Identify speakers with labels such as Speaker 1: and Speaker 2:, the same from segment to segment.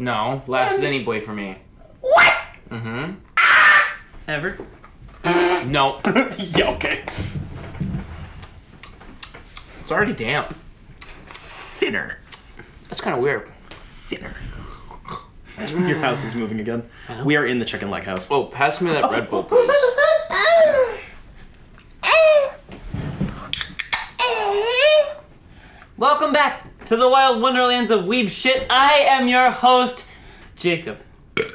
Speaker 1: No, last is any boy for me.
Speaker 2: What?
Speaker 1: Mm-hmm.
Speaker 3: Ever?
Speaker 1: No.
Speaker 2: Yeah, okay.
Speaker 1: It's already damp.
Speaker 2: Sinner.
Speaker 1: That's kind of weird.
Speaker 2: Sinner. Your house is moving again. We are in the chicken leg house.
Speaker 1: Oh, pass me that Red Bull, please.
Speaker 3: Welcome back to the wild wonderlands of weeb shit. I am your host, Jacob.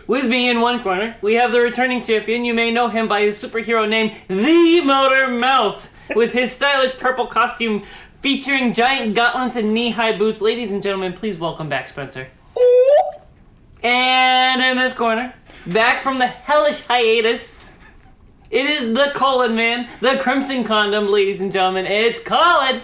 Speaker 3: With me in one corner, we have the returning champion. You may know him by his superhero name, The Motor Mouth, with his stylish purple costume featuring giant gauntlets and knee-high boots. Ladies and gentlemen, please welcome back Spencer. And in this corner, back from the hellish hiatus, it is the Collin man, the Crimson Condom, ladies and gentlemen. It's Collin.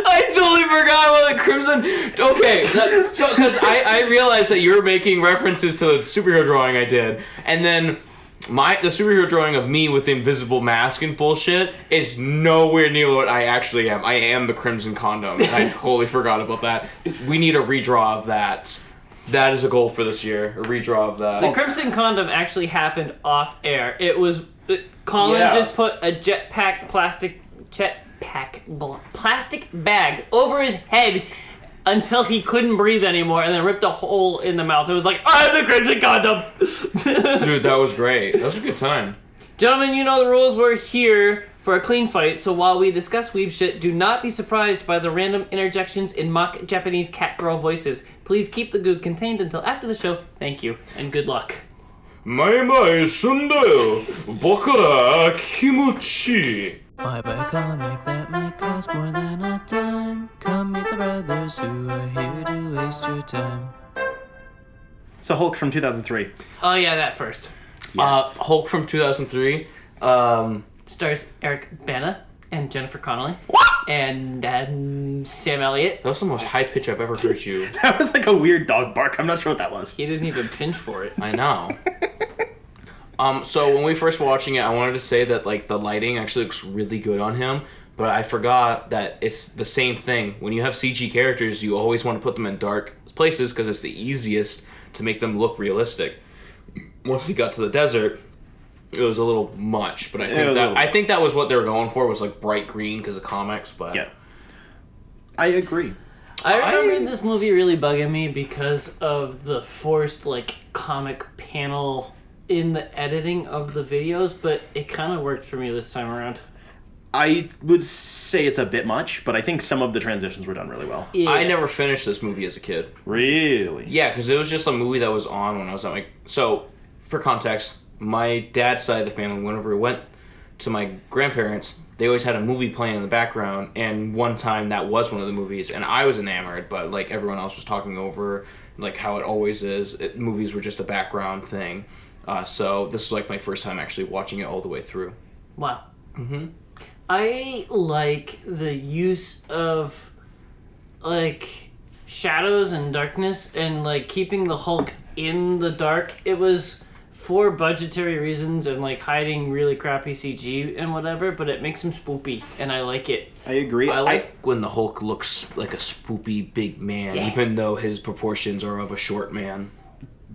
Speaker 1: I totally forgot about the Crimson. Okay, so because I realized that you were making references to the superhero drawing I did, and then the superhero drawing of me with the invisible mask and bullshit is nowhere near what I actually am. I am the Crimson Condom, and I totally forgot about that. We need a redraw of that. That is a goal for this year, a redraw of that.
Speaker 3: The Crimson Condom actually happened off air. It was Collin just put a jetpack plastic bag over his head until he couldn't breathe anymore, and then ripped a hole in the mouth. It was like, I'm the Crimson Condom!
Speaker 1: Dude, that was great. That was a good time.
Speaker 3: Gentlemen, you know the rules. We're here for a clean fight, so while we discuss weeb shit, do not be surprised by the random interjections in mock Japanese cat girl voices. Please keep the goo contained until after the show. Thank you, and good luck.
Speaker 1: Mai sundayo, bokura kimuchi.
Speaker 3: I buy a comic that might cost more than a dime. Come meet the brothers who are here to waste your time.
Speaker 2: So Hulk from 2003.
Speaker 3: Oh yeah, that first.
Speaker 2: Yes.
Speaker 1: Hulk from 2003.
Speaker 3: Stars Eric Bana and Jennifer Connelly. And Sam Elliott.
Speaker 1: That was the most high pitch I've ever heard you.
Speaker 2: That was like a weird dog bark. I'm not sure what that was.
Speaker 3: He didn't even pinch for it.
Speaker 1: I know. So when we first were watching it, I wanted to say that like the lighting actually looks really good on him, but I forgot that it's the same thing. When you have CG characters, you always want to put them in dark places because it's the easiest to make them look realistic. Once we got to the desert, it was a little much, but I think that was what they were going for, was like bright green because of comics. But
Speaker 2: yeah, I agree.
Speaker 3: I remember this movie really bugging me because of the forced like comic panel in the editing of the videos, but it kind of worked for me this time around.
Speaker 2: I would say it's a bit much, but I think some of the transitions were done really well.
Speaker 3: Yeah.
Speaker 1: I never finished this movie as a kid.
Speaker 2: Really?
Speaker 1: Yeah, because it was just a movie that was on when I was at my... So, for context, my dad's side of the family, whenever we went to my grandparents, they always had a movie playing in the background, and one time that was one of the movies, and I was enamored, but like everyone else was talking over, like how it always is. Movies were just a background thing. So this was like my first time actually watching it all the way through.
Speaker 3: Wow.
Speaker 1: Mm-hmm.
Speaker 3: I like the use of like shadows and darkness and like keeping the Hulk in the dark. It was for budgetary reasons and like hiding really crappy CG and whatever, but it makes him spoopy and I like it.
Speaker 2: I agree.
Speaker 1: I like when the Hulk looks like a spoopy big man, even though his proportions are of a short man.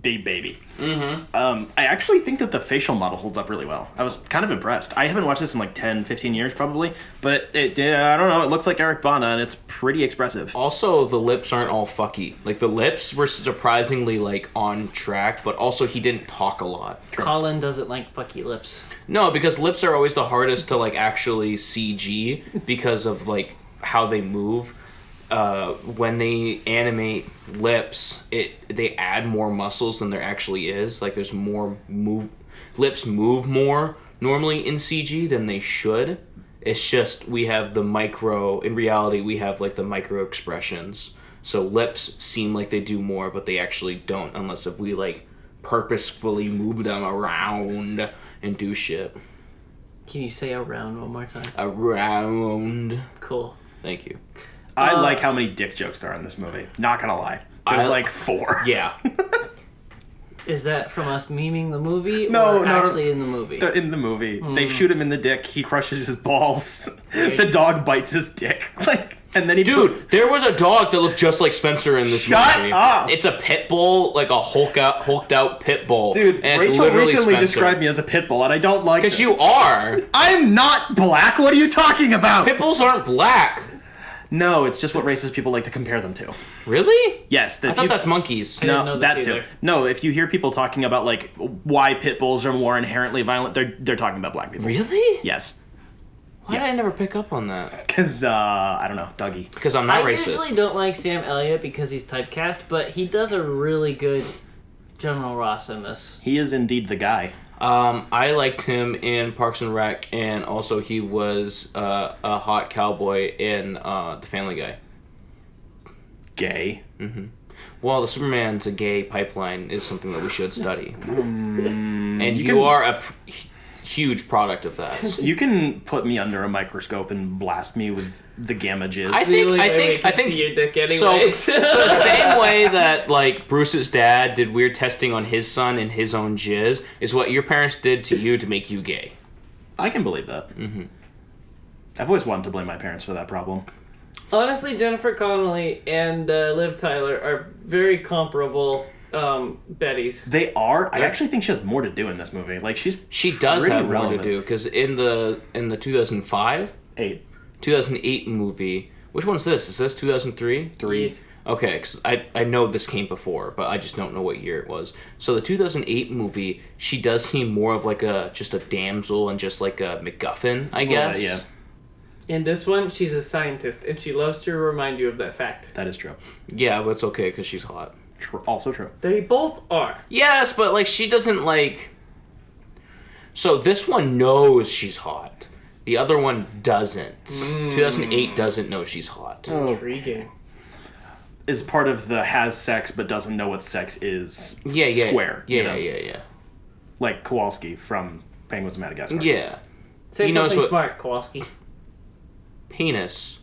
Speaker 2: Big baby.
Speaker 1: Mm-hmm.
Speaker 2: I actually think that the facial model holds up really well. I was kind of impressed. I haven't watched this in like 10, 15 years probably, but I don't know, it looks like Eric Bana and it's pretty expressive.
Speaker 1: Also, the lips aren't all fucky. Like, the lips were surprisingly, like, on track, but also he didn't talk a lot.
Speaker 3: Collin doesn't like fucky lips.
Speaker 1: No, because lips are always the hardest to, like, actually CG because of, like, how they move. When they animate lips, they add more muscles than there actually is. Like, there's more lips move more normally in CG than they should. It's just we have the micro. In reality, we have like the micro expressions. So lips seem like they do more, but they actually don't, unless if we like purposefully move them around and do shit.
Speaker 3: Can you say around one more time?
Speaker 1: Around.
Speaker 3: Cool.
Speaker 1: Thank you.
Speaker 2: I like how many dick jokes there are in this movie. Not gonna lie. There's like 4.
Speaker 1: Yeah.
Speaker 3: Is that from us memeing the movie
Speaker 2: No,
Speaker 3: or actually in the movie?
Speaker 2: In the movie. They shoot him in the dick, he crushes his balls. The dog bites his dick. Like, And then he
Speaker 1: Dude, there was a dog that looked just like Spencer in this
Speaker 2: Shut
Speaker 1: movie.
Speaker 2: up!
Speaker 1: It's a pit bull, like a hulked out pit bull.
Speaker 2: Dude,
Speaker 1: and it's
Speaker 2: Rachel
Speaker 1: literally
Speaker 2: recently
Speaker 1: Spencer.
Speaker 2: described me as a pit bull, and I don't like
Speaker 1: Because
Speaker 2: this.
Speaker 1: you are.
Speaker 2: I'm not black. What are you talking about?
Speaker 1: Pit bulls aren't black.
Speaker 2: No, it's just what racist people like to compare them to.
Speaker 1: Really?
Speaker 2: Yes,
Speaker 1: I thought that's monkeys.
Speaker 3: I didn't
Speaker 2: No,
Speaker 3: know
Speaker 2: that
Speaker 3: this
Speaker 2: too.
Speaker 3: either.
Speaker 2: No, if you hear people talking about like why pit bulls are more inherently violent, they're talking about black people.
Speaker 1: Really?
Speaker 2: Yes,
Speaker 1: Why did I never pick up on that?
Speaker 2: because I don't know, Dougie.
Speaker 1: Because I'm not
Speaker 3: I
Speaker 1: racist.
Speaker 3: usually don't like Sam Elliott because he's typecast, but he does a really good General Ross in this.
Speaker 2: He is indeed the guy.
Speaker 1: I liked him in Parks and Rec, and also he was a hot cowboy in The Family Guy.
Speaker 2: Gay.
Speaker 1: Well, the Superman's a gay pipeline is something that we should study. And you
Speaker 2: can-
Speaker 1: are a huge product of that.
Speaker 2: You can put me under a microscope and blast me with the gamma jizz.
Speaker 1: I
Speaker 3: It's the only
Speaker 1: think-
Speaker 3: way we can
Speaker 1: think-
Speaker 3: see your dick
Speaker 1: So,
Speaker 3: anyways.
Speaker 1: so the same way that like Bruce's dad did weird testing on his son and his own jizz is what your parents did to you to make you gay.
Speaker 2: I can believe that. Mm-hmm. I've always wanted to blame my parents for that problem.
Speaker 3: Honestly, Jennifer Connelly and Liv Tyler are very comparable Bettys.
Speaker 2: They are. I actually think she has more to do in this movie. Like
Speaker 1: She does
Speaker 2: pretty
Speaker 1: have more
Speaker 2: relevant.
Speaker 1: to do because in the 2008 movie, which one's this? Is this 2003?
Speaker 3: Yes.
Speaker 1: Okay, because I know this came before, but I just don't know what year it was. So the 2008 movie, she does seem more of like just a damsel and just like a MacGuffin, I guess.
Speaker 2: yeah,
Speaker 3: In this one, she's a scientist, and she loves to remind you of that fact.
Speaker 2: that is true.
Speaker 1: Yeah, but it's okay because she's hot.
Speaker 2: Also true.
Speaker 3: They both are.
Speaker 1: Yes, but like she doesn't like. So this one knows she's hot. The other one doesn't. 2008 doesn't know she's hot.
Speaker 3: Intriguing.
Speaker 2: Is part of the has sex but doesn't know what sex is.
Speaker 1: Yeah.
Speaker 2: Square.
Speaker 1: Yeah,
Speaker 2: you know?
Speaker 1: yeah.
Speaker 2: Like Kowalski from Penguins of Madagascar.
Speaker 1: Yeah.
Speaker 3: Say
Speaker 1: He knows
Speaker 3: something
Speaker 1: what-
Speaker 3: smart, Kowalski.
Speaker 1: Penis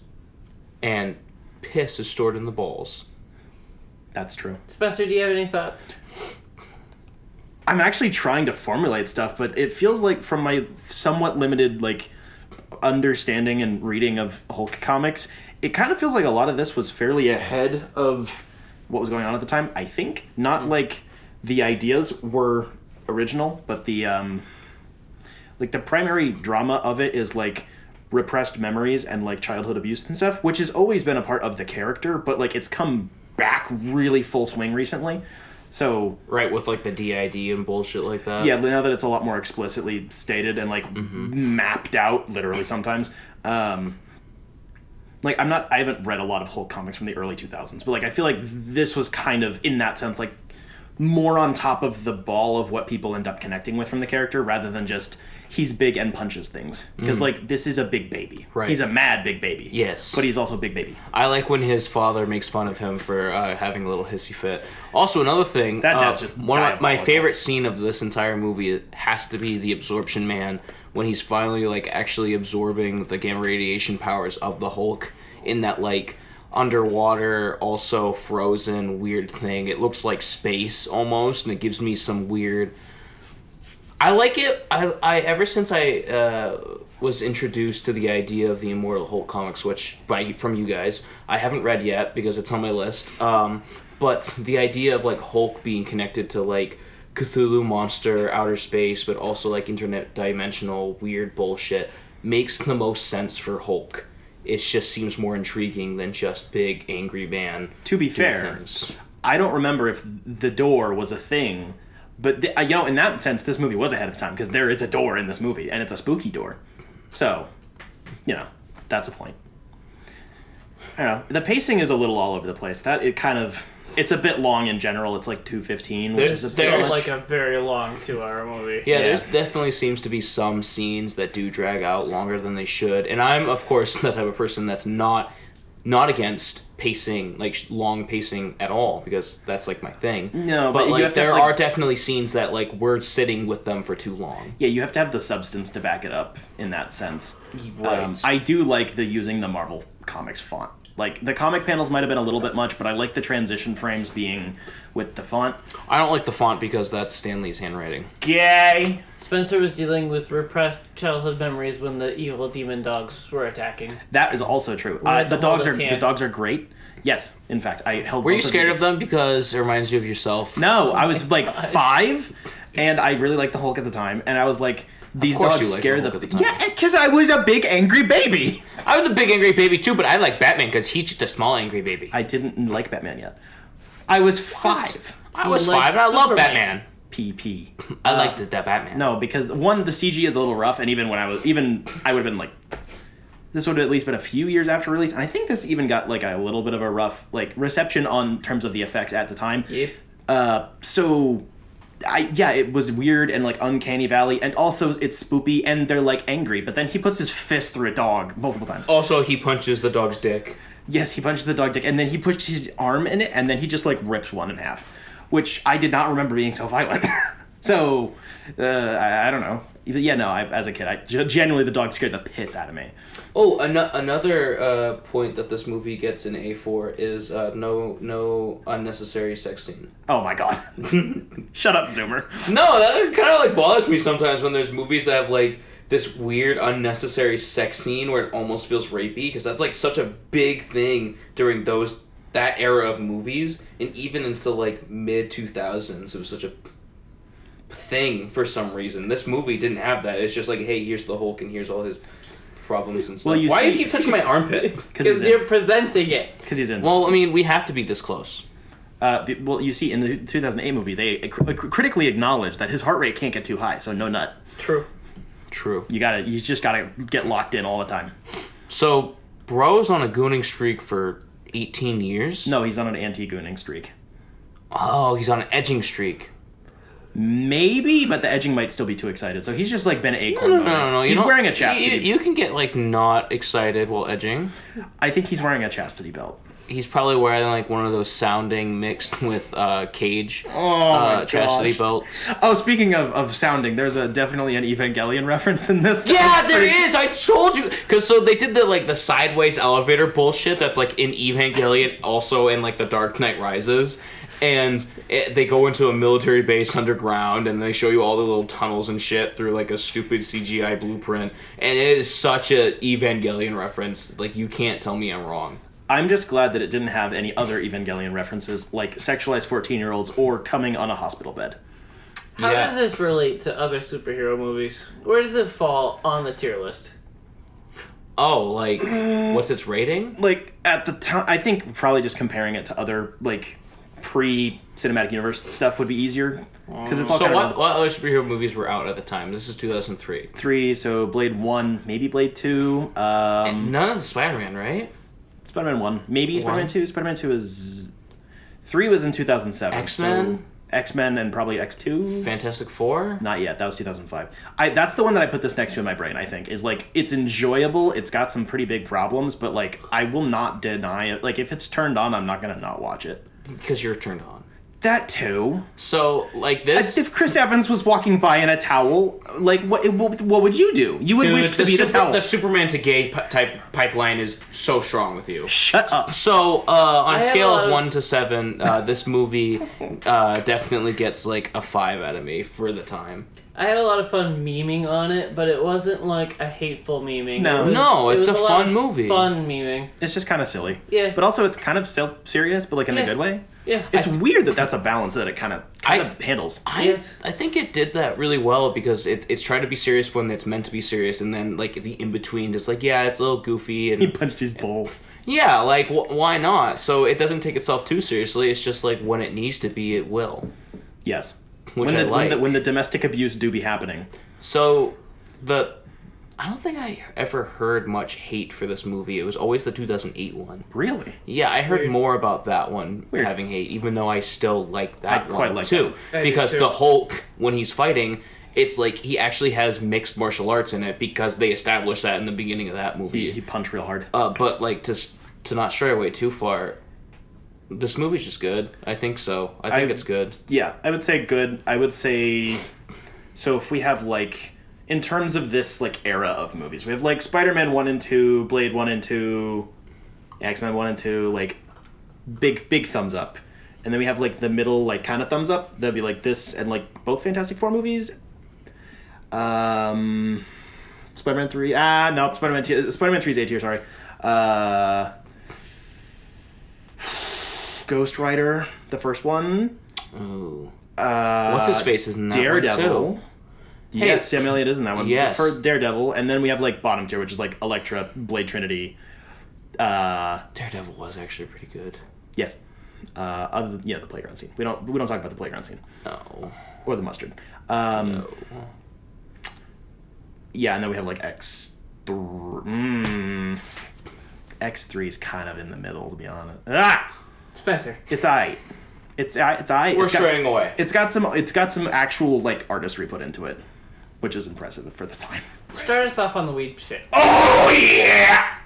Speaker 1: and piss is stored in the balls.
Speaker 2: That's true.
Speaker 3: Spencer, do you have any thoughts?
Speaker 2: I'm actually trying to formulate stuff, but it feels like from my somewhat limited like understanding and reading of Hulk comics, it kind of feels like a lot of this was fairly ahead of what was going on at the time. I think not like the ideas were original, but the like the primary drama of it is like repressed memories and like childhood abuse and stuff, which has always been a part of the character, but like it's come back really full swing recently. So
Speaker 1: Right, with like the DID and bullshit like that.
Speaker 2: yeah, now that it's a lot more explicitly stated and like mapped out, literally sometimes. Like I haven't read a lot of Hulk comics from the early 2000s, but like I feel like this was kind of in that sense like more on top of the ball of what people end up connecting with from the character rather than just he's big and punches things. Because like this is a big baby.
Speaker 1: Right.
Speaker 2: He's a mad big baby.
Speaker 1: Yes.
Speaker 2: But he's also a big baby.
Speaker 1: I like when his father makes fun of him for having a little hissy fit. Also, another thing,
Speaker 2: That dad's just
Speaker 1: one of my
Speaker 2: diabolical.
Speaker 1: favorite scene of this entire movie has to be the absorption man when he's finally like actually absorbing the gamma radiation powers of the Hulk in that like underwater, also frozen weird thing. It looks like space almost, and it gives me some weird. I like it. I ever since I was introduced to the idea of the Immortal Hulk comics, which from you guys I haven't read yet because it's on my list. But the idea of like Hulk being connected to like Cthulhu monster, outer space, but also like internet dimensional weird bullshit makes the most sense for Hulk. It just seems more intriguing than just big angry man.
Speaker 2: To be
Speaker 1: doing
Speaker 2: fair,
Speaker 1: things.
Speaker 2: I don't remember if the door was a thing, but you know, in that sense, this movie was ahead of time because there is a door in this movie, and it's a spooky door. So, you know, that's a point. I don't know. The pacing is a little all over the place. It's a bit long in general. It's like 2:15, which is a bit
Speaker 3: Feels
Speaker 1: there's-
Speaker 3: like a very long 2-hour movie.
Speaker 1: Yeah, there's definitely seems to be some scenes that do drag out longer than they should. And I'm, of course, the type of person that's not against pacing, like long pacing at all, because that's like my thing.
Speaker 2: No, but
Speaker 1: but
Speaker 2: you
Speaker 1: like
Speaker 2: have to
Speaker 1: there
Speaker 2: have, like-
Speaker 1: are definitely scenes that like we're sitting with them for too long.
Speaker 2: Yeah, you have to have the substance to back it up in that sense.
Speaker 1: Right.
Speaker 2: I do like using the Marvel Comics font Like, the comic panels might have been a little bit much, but I like the transition frames being with the font.
Speaker 1: I don't like the font because that's Stan Lee's handwriting.
Speaker 2: Gay!
Speaker 3: Spencer was dealing with repressed childhood memories when the evil demon dogs were attacking.
Speaker 2: That is also true. The dogs are great. Yes, in fact, I held.
Speaker 1: Were you scared of them because it reminds you of yourself?
Speaker 2: No, I was like 5, and I really liked the Hulk at the time, and I was like, these dogs scare the yeah, because I was a big angry baby.
Speaker 1: I was a big angry baby too, but I like Batman because he's just a small angry baby.
Speaker 2: I didn't like Batman yet. I was 5.
Speaker 1: I was 5. And I love Batman.
Speaker 2: PP.
Speaker 1: I liked that Batman.
Speaker 2: No, because one, the CG is a little rough, and even I would have been like, this would have at least been a few years after release, and I think this even got like a little bit of a rough like reception on terms of the effects at the time.
Speaker 3: Yep.
Speaker 2: So. It was weird and like uncanny valley, and also it's spoopy and they're like angry, but then he puts his fist through a dog multiple times.
Speaker 1: Also, he punches the dog's dick.
Speaker 2: Yes, he punches the dog dick, and then he pushed his arm in it, and then he just like rips one in half, which I did not remember being so violent. So I don't know. As a kid, genuinely the dog scared the piss out of me.
Speaker 1: Oh, another point that this movie gets an A for is no unnecessary sex scene.
Speaker 2: Oh my god. Shut up, Zoomer.
Speaker 1: No, that kind of like bothers me sometimes when there's movies that have like this weird unnecessary sex scene where it almost feels rapey, because that's like such a big thing during that era of movies, and even until like mid 2000s it was such a thing for some reason. This movie didn't have that. It's just like, hey, here's the Hulk and here's all his problems and stuff.
Speaker 2: Well,
Speaker 1: Why do you keep touching my armpit?
Speaker 3: Because you're presenting it.
Speaker 2: Because he's in.
Speaker 1: Well, I mean, we have to be this close.
Speaker 2: Well, you see, in the 2008 movie, they critically acknowledge that his heart rate can't get too high, so no nut.
Speaker 3: True.
Speaker 2: You just gotta get locked in all the time.
Speaker 1: So, bro's on a gooning streak for 18 years?
Speaker 2: No, he's on an anti-gooning streak.
Speaker 1: Oh, he's on an edging streak.
Speaker 2: Maybe, but the edging might still be too excited. So he's just like been acorn.
Speaker 1: No.
Speaker 2: He's wearing a chastity.
Speaker 1: You can get like not excited while edging.
Speaker 2: I think he's wearing a chastity belt.
Speaker 1: He's probably wearing like one of those sounding mixed with cage chastity belts.
Speaker 2: Oh, speaking of sounding, there's definitely an Evangelion reference in this.
Speaker 1: Yeah, there is. I told you. Because so they did the sideways elevator bullshit that's like in Evangelion, also in like the Dark Knight Rises. And they go into a military base underground, and they show you all the little tunnels and shit through like a stupid CGI blueprint. And it is such a Evangelion reference. Like, you can't tell me I'm wrong.
Speaker 2: I'm just glad that it didn't have any other Evangelion references, like sexualized 14-year-olds or coming on a hospital bed.
Speaker 3: How does this relate to other superhero movies? Where does it fall on the tier list?
Speaker 1: Oh, like, what's its rating?
Speaker 2: Like, at the time, I think probably just comparing it to other, like, pre-cinematic universe stuff would be easier. Because it's all
Speaker 1: so what other superhero movies were out at the time? This is 2003.
Speaker 2: So Blade 1, maybe Blade 2.
Speaker 1: And none of the Spider-Man, right?
Speaker 2: Spider-Man 1. Maybe Spider-Man 2. Spider-Man 2 is... 3 was in 2007.
Speaker 1: X-Men?
Speaker 2: So X-Men and probably X2.
Speaker 1: Fantastic Four?
Speaker 2: Not yet. That was 2005. That's the one that I put this next to in my brain, I think. Is like, it's enjoyable. It's got some pretty big problems, but like, I will not deny it. Like, if it's turned on, I'm not going to not watch it.
Speaker 1: Because you're turned on.
Speaker 2: That too.
Speaker 1: So, like this...
Speaker 2: If Chris Evans was walking by in a towel, like, what would you do? You would wish to be the towel.
Speaker 1: The Superman to gay type pipeline is so strong with you.
Speaker 2: Shut up.
Speaker 1: So, on a scale of 1 to 7, this movie definitely gets, like, a 5 out of me for the time.
Speaker 3: I had a lot of fun memeing on it, but it wasn't, like, a hateful memeing.
Speaker 1: No, it's a fun movie.
Speaker 3: Fun memeing.
Speaker 2: It's just kind of silly.
Speaker 3: Yeah.
Speaker 2: But also, it's kind of self-serious, but, like, in a good way.
Speaker 3: Yeah.
Speaker 2: It's weird that that's a balance that it kind of handles.
Speaker 1: I think it did that really well because it's trying to be serious when it's meant to be serious, and then like the in between, just like it's a little goofy. And
Speaker 2: he punched his balls.
Speaker 1: Yeah, like why not? So it doesn't take itself too seriously. It's just like when it needs to be, it will.
Speaker 2: Yes.
Speaker 1: Which
Speaker 2: when the domestic abuse do be happening.
Speaker 1: So I don't think I ever heard much hate for this movie. It was always the 2008 one.
Speaker 2: Really?
Speaker 1: Yeah, I heard more about that one having hate, even though I still like that one
Speaker 2: quite like
Speaker 1: too. Because the Hulk, when he's fighting, it's like he actually has mixed martial arts in it because they established that in the beginning of that movie.
Speaker 2: He punched real hard.
Speaker 1: But like to not stray away too far, this movie's just good. I think so. I think it's good.
Speaker 2: Yeah, I would say good. I would say... So if we have like... In terms of this, like, era of movies, we have, like, Spider-Man 1 and 2, Blade 1 and 2, X-Men 1 and 2, like, big thumbs up. And then we have, like, the middle, like, kind of thumbs up. That'd be, like, this and, like, both Fantastic Four movies. Spider-Man 3. No, Spider-Man 2. Spider-Man 3 is A tier, sorry. Ghost Rider, the first one.
Speaker 1: Ooh. What's his face is in that
Speaker 2: Daredevil.
Speaker 1: one too?
Speaker 2: Yes, Sam Elliott is in that one.
Speaker 1: Yes.
Speaker 2: For Daredevil, and then we have like bottom tier, which is like Elektra, Blade Trinity.
Speaker 1: Daredevil was actually pretty good.
Speaker 2: Yes. Other than, the playground scene. We don't talk about the playground scene.
Speaker 1: No.
Speaker 2: Or the mustard.
Speaker 1: No.
Speaker 2: Yeah, and then we have like X3. X3 is kind of in the middle, to be honest.
Speaker 3: Spencer.
Speaker 2: It's aight. It's aight.
Speaker 1: We're straying away.
Speaker 2: It's got some actual like artistry put into it, which is impressive for the time.
Speaker 3: Start us off on the weeb shit.
Speaker 2: Oh yeah!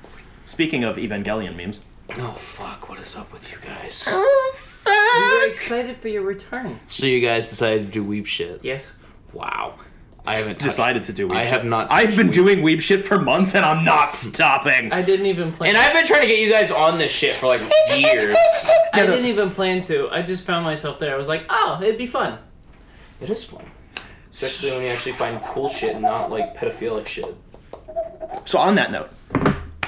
Speaker 2: Speaking of Evangelion memes.
Speaker 1: Oh fuck! What is up with you guys?
Speaker 2: Oh fuck!
Speaker 3: We were excited for your return.
Speaker 1: So you guys decided to do weeb shit?
Speaker 3: Yes.
Speaker 1: Wow. I haven't
Speaker 2: decided to do weeb shit.
Speaker 1: I have not.
Speaker 2: I've been doing weeb shit for months and I'm not stopping.
Speaker 3: I didn't even plan.
Speaker 1: And I've been trying to get you guys on this shit for like years.
Speaker 3: I didn't even plan to. I just found myself there. I was like, oh, it'd be fun.
Speaker 1: It is fun. Especially when you actually find cool shit and not like pedophilic shit.
Speaker 2: So on that note,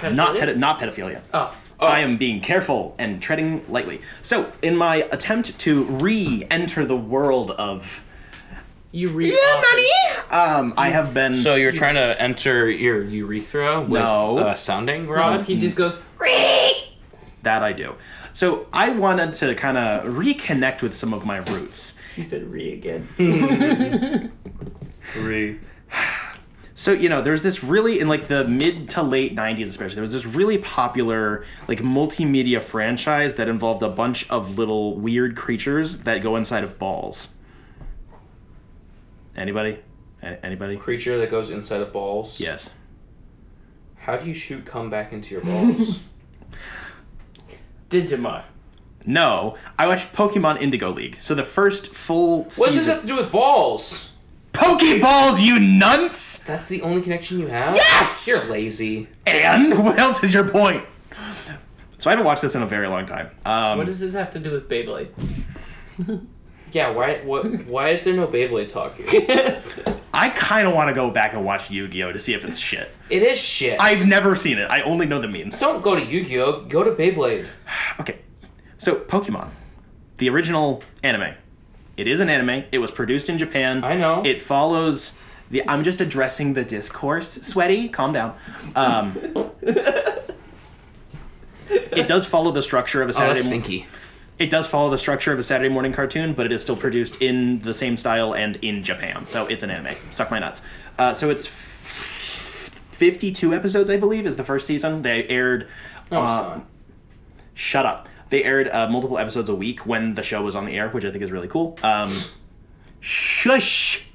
Speaker 2: not
Speaker 3: Pedophilia?
Speaker 2: pedophilia.
Speaker 3: Oh.
Speaker 2: I am being careful and treading lightly. So in my attempt to re-enter the world of
Speaker 3: You read
Speaker 2: I have been...
Speaker 1: So you're trying to enter your urethra with a sounding rod?
Speaker 3: He just goes,
Speaker 2: That I do. So I wanted to kind of reconnect with some of my roots.
Speaker 3: He said re again.
Speaker 1: Re.
Speaker 2: So, there's this really, in like the mid to late 90s especially, there was this really popular like multimedia franchise that involved a bunch of little weird creatures that go inside of balls. Anybody? Anybody?
Speaker 1: Creature that goes inside of balls?
Speaker 2: Yes.
Speaker 1: How do you shoot cum back into your balls?
Speaker 3: Digimon.
Speaker 2: No, I watched Pokemon Indigo League. So the first full season...
Speaker 1: What does this have to do with balls?
Speaker 2: Pokeballs, you nunts!
Speaker 1: That's the only connection you have?
Speaker 2: Yes!
Speaker 1: You're lazy.
Speaker 2: And? What else is your point? So I haven't watched this in a very long time.
Speaker 3: What does this have to do with Beyblade?
Speaker 1: Yeah, why is there no Beyblade talk here?
Speaker 2: I kind of want to go back and watch Yu-Gi-Oh! To see if it's shit.
Speaker 1: It is shit.
Speaker 2: I've never seen it. I only know the memes.
Speaker 1: Don't go to Yu-Gi-Oh! Go to Beyblade.
Speaker 2: Okay. So, Pokemon. The original anime. It is an anime. It was produced in Japan.
Speaker 1: I know.
Speaker 2: It follows the... I'm just addressing the discourse, Sweaty. Calm down. It does follow the structure of a Saturday...
Speaker 1: that's stinky.
Speaker 2: It does follow the structure of a Saturday morning cartoon, but it is still produced in the same style and in Japan. So it's an anime. Suck my nuts. So it's 52 episodes, I believe, is the first season. They aired... Shut up. They aired multiple episodes a week when the show was on the air, which I think is really cool. Shush!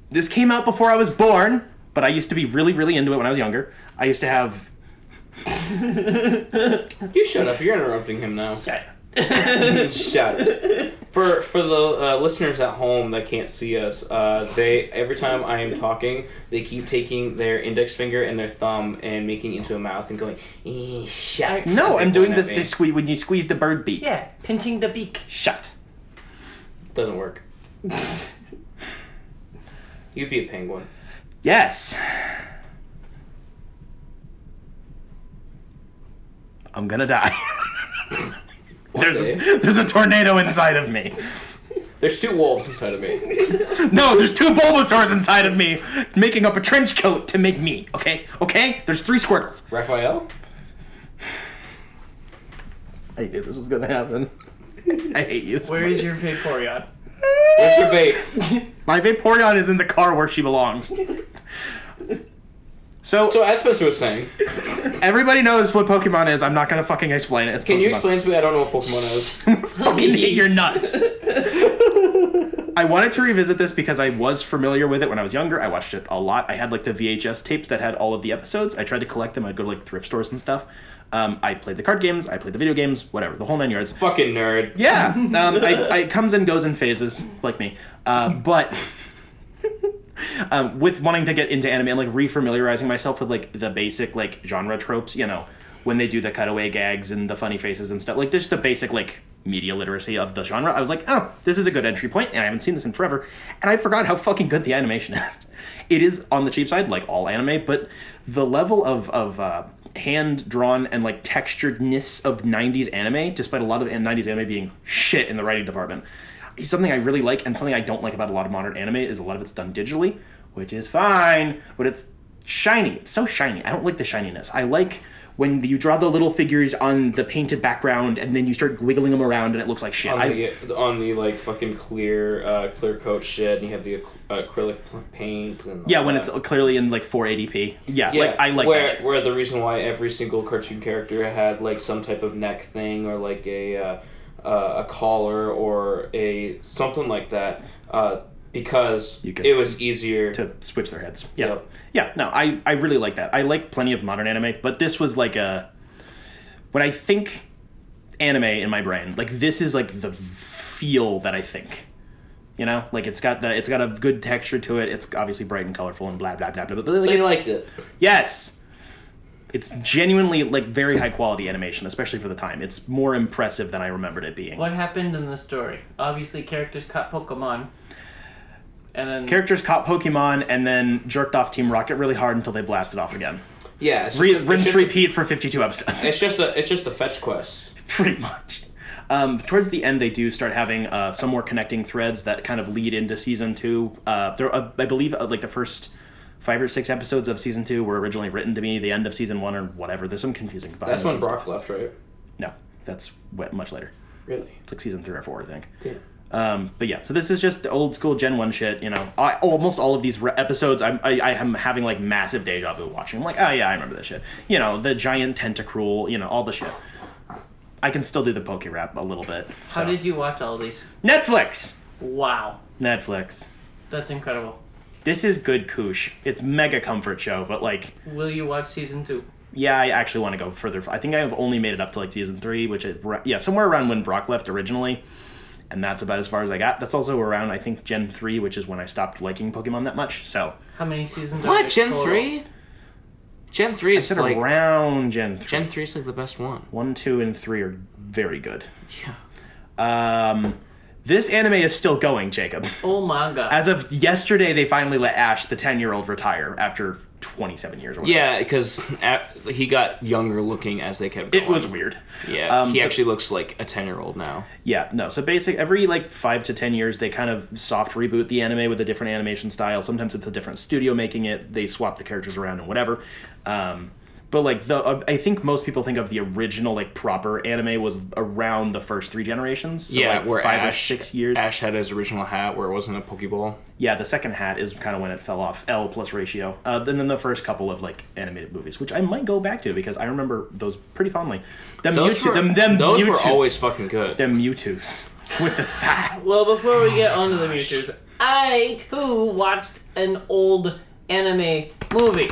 Speaker 2: This came out before I was born, but I used to be really, really into it when I was younger. I used to have...
Speaker 1: You shut up. You're interrupting him now.
Speaker 3: Shut.
Speaker 1: Shut. For the listeners at home that can't see us, they every time I am talking, they keep taking their index finger and their thumb and making it into a mouth and going, shut.
Speaker 2: No, I'm doing this when you squeeze the bird beak.
Speaker 3: Yeah, pinching the beak.
Speaker 2: Shut.
Speaker 1: Doesn't work. You'd be a penguin.
Speaker 2: Yes. I'm gonna die. There's a tornado inside of me.
Speaker 1: There's 2 wolves inside of me.
Speaker 2: No, there's 2 Bulbasaurs inside of me, making up a trench coat to make me. Okay? There's 3 Squirtles.
Speaker 1: Raphael?
Speaker 2: I knew this was gonna happen. I hate you.
Speaker 3: Where is your Vaporeon?
Speaker 1: Where's your vape?
Speaker 2: My Vaporeon is in the car where she belongs. So
Speaker 1: as Spencer was saying,
Speaker 2: everybody knows what Pokemon is. I'm not gonna fucking explain it. It's
Speaker 1: can
Speaker 2: Pokemon.
Speaker 1: you explain to me? I don't know what Pokemon is.
Speaker 2: Fucking hate your nuts. I wanted to revisit this because I was familiar with it when I was younger. I watched it a lot. I had like the VHS tapes that had all of the episodes. I tried to collect them. I'd go to like thrift stores and stuff. I played the card games. I played the video games. Whatever, the whole 9 yards.
Speaker 1: Fucking nerd.
Speaker 2: Yeah, it comes and goes in phases, like me. But with wanting to get into anime and like refamiliarizing myself with like the basic like genre tropes, when they do the cutaway gags and the funny faces and stuff. Like, just the basic, like, media literacy of the genre. I was like, oh, this is a good entry point, and I haven't seen this in forever. And I forgot how fucking good the animation is. It is on the cheap side, like all anime, but the level of hand-drawn and, like, texturedness of 90s anime, despite a lot of 90s anime being shit in the writing department, is something I really like, and something I don't like about a lot of modern anime is a lot of it's done digitally, which is fine, but it's shiny. It's so shiny. I don't like the shininess. I like when you draw the little figures on the painted background and then you start wiggling them around and it looks like shit.
Speaker 1: On the like fucking clear coat shit, and you have the acrylic paint. And
Speaker 2: when it's clearly in like 480p. Yeah, like I like that shit.
Speaker 1: Where the reason why every single cartoon character had like some type of neck thing or like a collar or a something like that. Because it was easier
Speaker 2: to switch their heads. Yeah. Yep. Yeah, no, I really like that. I like plenty of modern anime, but this was like when I think anime in my brain, like this is like the feel that I think. You know? Like it's got a good texture to it. It's obviously bright and colorful and blah blah blah blah. But
Speaker 1: so you liked it.
Speaker 2: Yes. It's genuinely like very high quality animation, especially for the time. It's more impressive than I remembered it being.
Speaker 3: What happened in the story? Obviously characters caught Pokemon. And then
Speaker 2: characters caught Pokemon and then jerked off Team Rocket really hard until they blasted off again.
Speaker 1: Yeah,
Speaker 2: repeat for 52 episodes.
Speaker 1: It's just a fetch quest,
Speaker 2: pretty much. Towards the end, they do start having some more connecting threads that kind of lead into season 2. I believe like the first 5 or 6 episodes of season 2 were originally written to be the end of season 1 or whatever. There's some confusing.
Speaker 1: That's when Brock left, right?
Speaker 2: No, that's much later.
Speaker 1: Really?
Speaker 2: It's like season 3 or 4, I think.
Speaker 1: Yeah.
Speaker 2: But yeah, so this is just the old school Gen 1 shit, you know. Almost all of these episodes, I am having, like, massive deja vu watching. I'm like, oh yeah, I remember this shit. You know, the giant tentacruel, you know, all the shit. I can still do the Poke Rap a little bit. So.
Speaker 3: How did you watch all these?
Speaker 2: Netflix!
Speaker 3: Wow.
Speaker 2: Netflix.
Speaker 3: That's incredible.
Speaker 2: This is good koosh. It's mega comfort show, but, like...
Speaker 3: Will you watch season 2?
Speaker 2: Yeah, I actually want to go further. I think I have only made it up to, like, season 3, which is... Yeah, somewhere around when Brock left originally. And that's about as far as I got. That's also around, I think, Gen 3, which is when I stopped liking Pokemon that much, so...
Speaker 3: How many seasons are
Speaker 1: what, Gen 3? Gen 3 is like...
Speaker 2: around Gen 3.
Speaker 1: Gen 3 is like the best one.
Speaker 2: 1, 2, and 3 are very good.
Speaker 1: Yeah.
Speaker 2: This anime is still going, Jacob.
Speaker 3: Oh my god.
Speaker 2: As of yesterday, they finally let Ash, the 10-year-old, retire after 27 years or whatever.
Speaker 1: Yeah, because he got younger looking as they kept going.
Speaker 2: It was weird.
Speaker 1: Yeah, he actually looks like a 10-year-old now.
Speaker 2: Yeah, no, so every like 5 to 10 years, they kind of soft reboot the anime with a different animation style. Sometimes it's a different studio making it. They swap the characters around and whatever. But like I think most people think of the original like proper anime was around the first 3 generations. So
Speaker 1: yeah,
Speaker 2: like
Speaker 1: where
Speaker 2: 5 or 6 years.
Speaker 1: Ash had his original hat where it wasn't a Pokeball.
Speaker 2: Yeah, the second hat is kind of when it fell off. L plus ratio. Then the first couple of like animated movies, which I might go back to because I remember those pretty fondly. Those were
Speaker 1: always fucking good.
Speaker 2: Them Mewtwo's with the facts.
Speaker 3: Well, before we get onto the Mewtwo's, I too watched an old anime movie.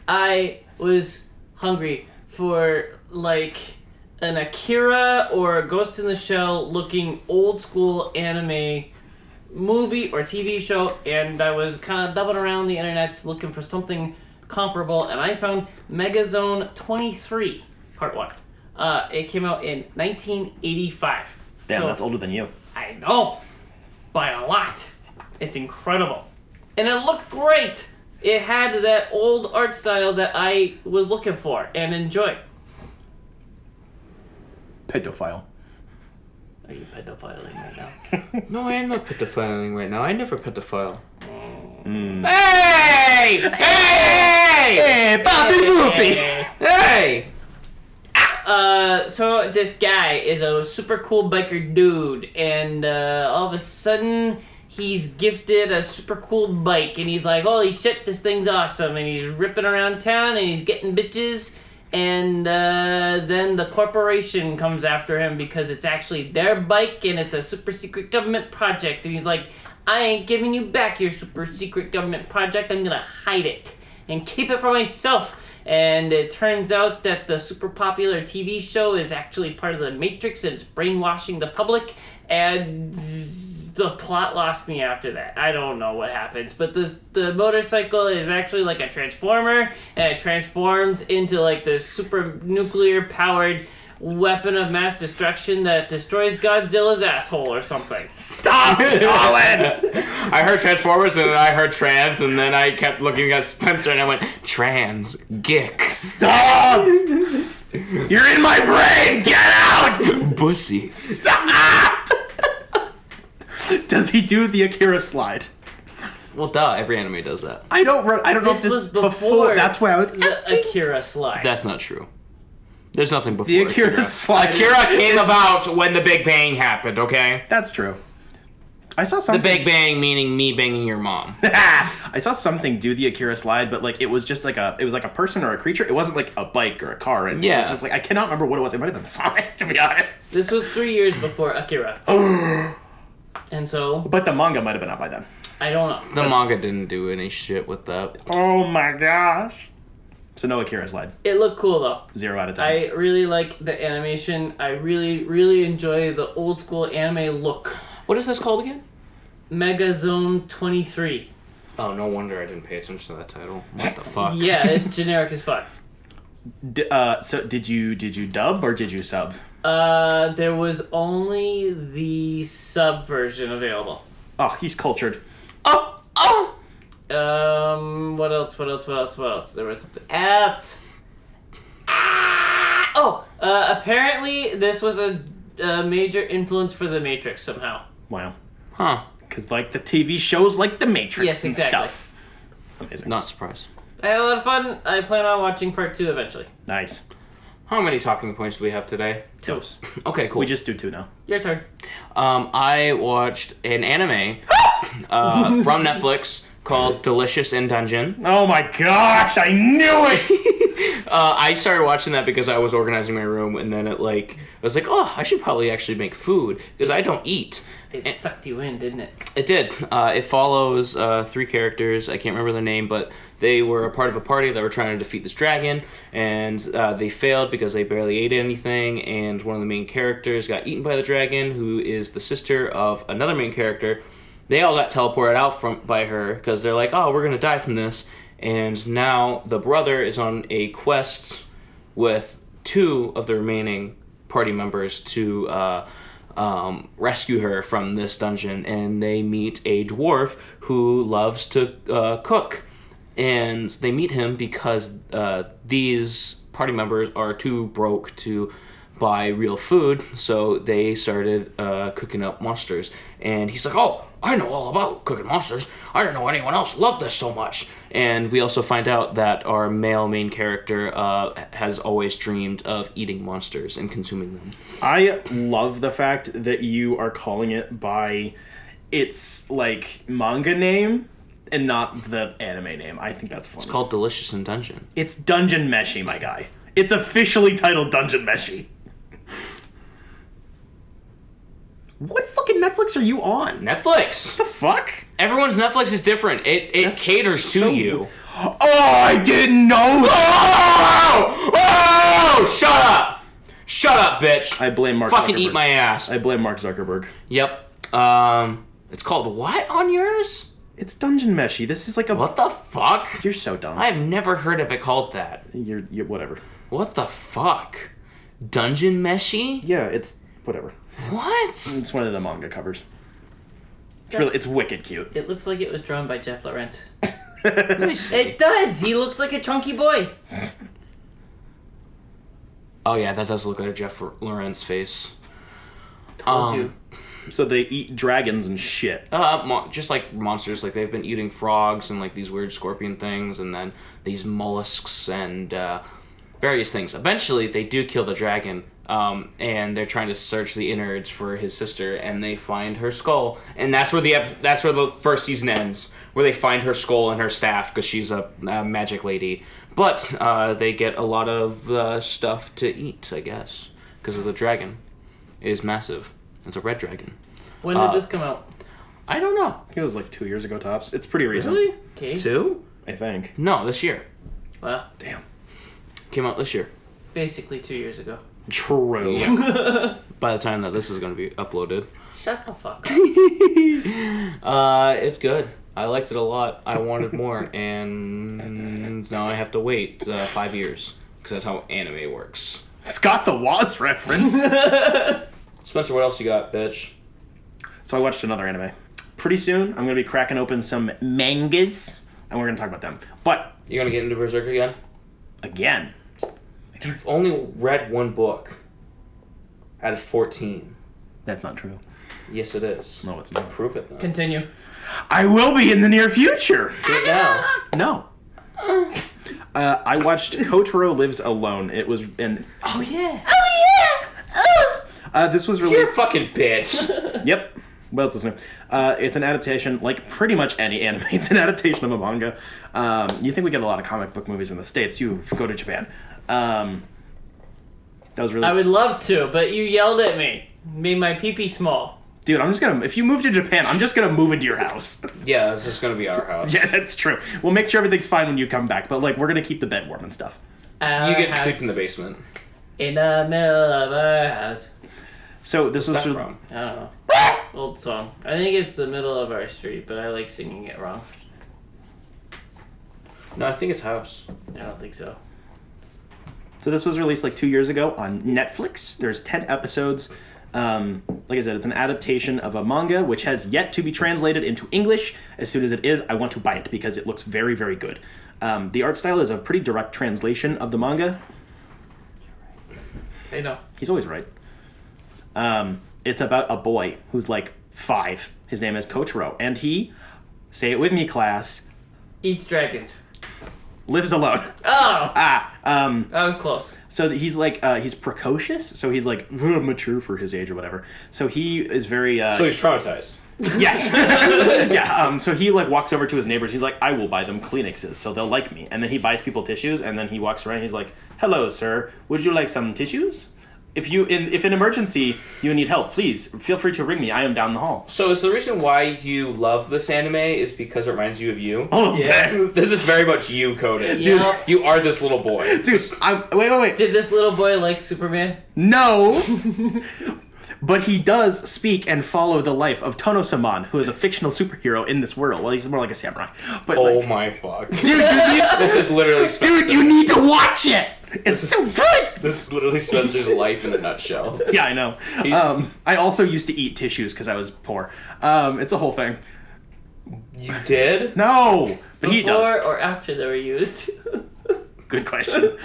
Speaker 3: I was hungry for like an Akira or Ghost in the Shell looking old school anime movie or TV show, and I was kind of dubbing around the internets looking for something comparable, and I found Megazone 23 Part 1. It came out in 1985.
Speaker 2: Damn, that's older than you.
Speaker 3: I know, by a lot. It's incredible. And it looked great. It had that old art style that I was looking for and enjoyed.
Speaker 2: Pedophile.
Speaker 3: Are you pedophiling right now?
Speaker 1: No, I am not pedophiling right now. I never pedophile.
Speaker 2: Mm.
Speaker 1: Hey! Hey!
Speaker 2: Hey, Bobby Boopy!
Speaker 1: Hey!
Speaker 3: So this guy is a super cool biker dude, and all of a sudden he's gifted a super cool bike, and he's like, holy shit, this thing's awesome, and he's ripping around town, and he's getting bitches, and then the corporation comes after him because it's actually their bike, and it's a super secret government project, and he's like, I ain't giving you back your super secret government project, I'm gonna hide it, and keep it for myself. And it turns out that the super popular TV show is actually part of the Matrix, and it's brainwashing the public, and the plot lost me after that. I don't know what happens, but the motorcycle is actually like a transformer, and it transforms into like this super nuclear powered weapon of mass destruction that destroys Godzilla's asshole or something.
Speaker 2: Stop, Colin!
Speaker 1: I heard Transformers, and then I heard Trans, and then I kept looking at Spencer, and I went, Trans, Gick.
Speaker 2: Stop! You're in my brain! Get out!
Speaker 1: Bussy.
Speaker 2: Stop! Does he do the Akira slide?
Speaker 1: Well, duh, every anime does that.
Speaker 2: I don't know if
Speaker 3: This
Speaker 2: this
Speaker 3: was before
Speaker 2: That's why I was
Speaker 3: the
Speaker 2: asking.
Speaker 3: Akira slide.
Speaker 1: That's not true. There's nothing before
Speaker 2: The Akira slide.
Speaker 1: Akira came about when the Big Bang happened, okay?
Speaker 2: That's true. I saw
Speaker 1: The
Speaker 2: something.
Speaker 1: Big Bang meaning me banging your mom.
Speaker 2: I saw something do the Akira slide, but like it was just like a person or a creature. It wasn't like a bike or a car. And it was just like I cannot remember what it was. It might have been Sonic, to be honest.
Speaker 3: This was 3 years before Akira. And so,
Speaker 2: But the manga might have been out by then.
Speaker 3: I don't know.
Speaker 1: The manga didn't do any shit with that.
Speaker 2: Oh my gosh. So no Akira slide.
Speaker 3: It looked cool though.
Speaker 2: 0 out of 10.
Speaker 3: I really like the animation. I really, really enjoy the old school anime look.
Speaker 1: What is this called again?
Speaker 3: Megazone 23.
Speaker 1: Oh, no wonder I didn't pay attention to that title. What the fuck?
Speaker 3: Yeah, it's generic as fuck.
Speaker 2: So did you dub or did you sub?
Speaker 3: There was only the sub version available.
Speaker 2: Oh, he's cultured.
Speaker 1: Oh!
Speaker 3: What else? There was something else. Apparently this was a major influence for The Matrix somehow.
Speaker 2: Wow.
Speaker 1: Huh.
Speaker 2: Because like the TV shows like The Matrix
Speaker 3: Yes,
Speaker 2: and
Speaker 3: exactly.
Speaker 2: stuff. Amazing.
Speaker 1: Not surprised.
Speaker 3: I had a lot of fun. I plan on watching part 2 eventually.
Speaker 2: Nice.
Speaker 1: How many talking points do we have today?
Speaker 2: Toes.
Speaker 1: Okay, cool.
Speaker 2: We just do 2 now.
Speaker 3: Your turn.
Speaker 1: I watched an anime from Netflix called Delicious in Dungeon.
Speaker 2: Oh my gosh, I knew it!
Speaker 1: I started watching that because I was organizing my room, and then I was like, oh, I should probably actually make food because I don't eat.
Speaker 3: It sucked you in, didn't it?
Speaker 1: It did. It follows 3 characters. I can't remember their name, but they were a part of a party that were trying to defeat this dragon, and they failed because they barely ate anything, and one of the main characters got eaten by the dragon, who is the sister of another main character. They all got teleported out by her because they're like, oh, we're going to die from this. And now the brother is on a quest with 2 of the remaining party members to rescue her from this dungeon. And they meet a dwarf who loves to cook. And they meet him because these party members are too broke to buy real food. So they started cooking up monsters. And he's like, oh, I know all about cooking monsters. I didn't know anyone else loved this so much. And we also find out that our male main character has always dreamed of eating monsters and consuming them.
Speaker 2: I love the fact that you are calling it by its like manga name and not the anime name. I think that's funny.
Speaker 1: It's called Delicious in Dungeon.
Speaker 2: It's Dungeon Meshi, my guy. It's officially titled Dungeon Meshi. What fucking Netflix are you on?
Speaker 1: Netflix!
Speaker 2: The fuck?
Speaker 1: Everyone's Netflix is different. It caters
Speaker 2: so
Speaker 1: to you.
Speaker 2: Oh, I didn't know that!
Speaker 1: Oh! Shut up! Shut up, bitch!
Speaker 2: I blame Mark
Speaker 1: Fucking
Speaker 2: Zuckerberg.
Speaker 1: eat my ass.
Speaker 2: I blame Mark Zuckerberg.
Speaker 1: Yep. It's called what on yours?
Speaker 2: It's Dungeon Meshi. This is like a...
Speaker 1: What the fuck?
Speaker 2: You're so dumb.
Speaker 1: I have never heard of it called that.
Speaker 2: You're whatever.
Speaker 1: What the fuck? Dungeon Meshi?
Speaker 2: Yeah, it's whatever.
Speaker 1: What?
Speaker 2: It's one of the manga covers. It's wicked cute.
Speaker 3: It looks like it was drawn by Jeff Laurent.
Speaker 1: Let me see.
Speaker 3: It does! He looks like a chunky boy.
Speaker 1: Oh yeah, that does look like Jeff Laurent's face.
Speaker 3: Told you.
Speaker 2: So they eat dragons and shit.
Speaker 1: Just like monsters, like they've been eating frogs and like these weird scorpion things, and then these mollusks and various things. Eventually, they do kill the dragon, and they're trying to search the innards for his sister, and they find her skull, and that's where the first season ends, where they find her skull and her staff because she's a magic lady. But they get a lot of stuff to eat, I guess, because of the dragon. It is massive. It's a red dragon.
Speaker 3: When did this come out?
Speaker 1: I don't know.
Speaker 2: I think it was like 2 years ago tops. It's pretty recent.
Speaker 3: Really? Okay.
Speaker 1: 2?
Speaker 2: I think.
Speaker 1: No, this year.
Speaker 3: Well,
Speaker 2: Damn.
Speaker 1: Came out this year.
Speaker 3: basically 2 years ago.
Speaker 2: True.
Speaker 1: by the time that this is going to be uploaded.
Speaker 3: Shut the fuck up.
Speaker 1: It's good. I liked it a lot. I wanted more, and now I have to wait 5 years because that's how anime works.
Speaker 2: Scott the Woz reference.
Speaker 1: Spencer, what else you got, bitch?
Speaker 2: So I watched another anime. Pretty soon, I'm going to be cracking open some mangas, and we're going to talk about them. But
Speaker 1: You going to get into Berserk again?
Speaker 2: again,
Speaker 1: You've only read one book out of 14.
Speaker 2: that's not true.
Speaker 1: Yes, it is.
Speaker 2: No, it's not.
Speaker 1: Prove it, then.
Speaker 3: Continue.
Speaker 2: I will be in the near future.
Speaker 1: Do it now.
Speaker 2: No. I watched Kotaro Lives Alone. It was in.
Speaker 1: Oh, yeah.
Speaker 2: This was
Speaker 1: You're
Speaker 2: released.
Speaker 1: a fucking bitch.
Speaker 2: Yep. What else is new? It's an adaptation, like pretty much any anime. It's an adaptation of a manga. You think we get a lot of comic book movies in the States? You go to Japan. That was really.
Speaker 3: I would love to, but you yelled at me. Made my pee-pee small.
Speaker 2: Dude, I'm just gonna. If you move to Japan, I'm just gonna move into your house.
Speaker 1: Yeah, this is going to be our house.
Speaker 2: Yeah, that's true. We'll make sure everything's fine when you come back, but like we're gonna keep the bed warm and stuff.
Speaker 1: You get to sleep in the basement.
Speaker 3: In the middle of our house.
Speaker 2: So this
Speaker 1: What's
Speaker 2: was
Speaker 1: that from?
Speaker 3: I don't know. Old song. I think it's the middle of our street, but I like singing it wrong.
Speaker 1: No, I think it's house.
Speaker 3: I don't think so.
Speaker 2: So this was released like 2 years ago on Netflix. There's 10 episodes. Like I said, it's an adaptation of a manga which has yet to be translated into English. As soon as it is, I want to buy it because it looks very, very good. The art style is a pretty direct translation of the manga.
Speaker 3: I know.
Speaker 2: He's always right. It's about a boy who's like 5. His name is Kotaro, and he, say it with me, class,
Speaker 3: Eats dragons.
Speaker 2: lives alone.
Speaker 3: Oh!
Speaker 2: That
Speaker 3: was close.
Speaker 2: So he's like, he's precocious, so he's like mature for his age or whatever. So he is very,
Speaker 1: So he's traumatized.
Speaker 2: yes. Yeah, so he like walks over to his neighbors, he's like, I will buy them Kleenexes, so they'll like me. And then he buys people tissues, and then he walks around, and he's like, hello, sir, would you like some tissues? If in emergency you need help, please feel free to ring me. I am down the hall.
Speaker 1: So is the reason why you love this anime is because it reminds you of you?
Speaker 2: Oh,
Speaker 3: Yes.
Speaker 1: This is very much you coded.
Speaker 3: Dude.
Speaker 1: You are this little boy.
Speaker 2: Dude, wait.
Speaker 3: Did this little boy like Superman?
Speaker 2: No. But he does speak and follow the life of Tono-saman, who is a fictional superhero in this world. Well, he's more like a samurai. But
Speaker 1: Oh
Speaker 2: like,
Speaker 1: my fuck.
Speaker 2: dude,
Speaker 1: This is literally Spencer.
Speaker 2: dude, you need to watch it. It's so good.
Speaker 1: This is literally Spencer's life in a nutshell.
Speaker 2: Yeah, I know. I also used to eat tissues because I was poor. It's a whole thing.
Speaker 1: You did?
Speaker 2: No, but he does.
Speaker 3: Before or after they were used?
Speaker 2: Good question.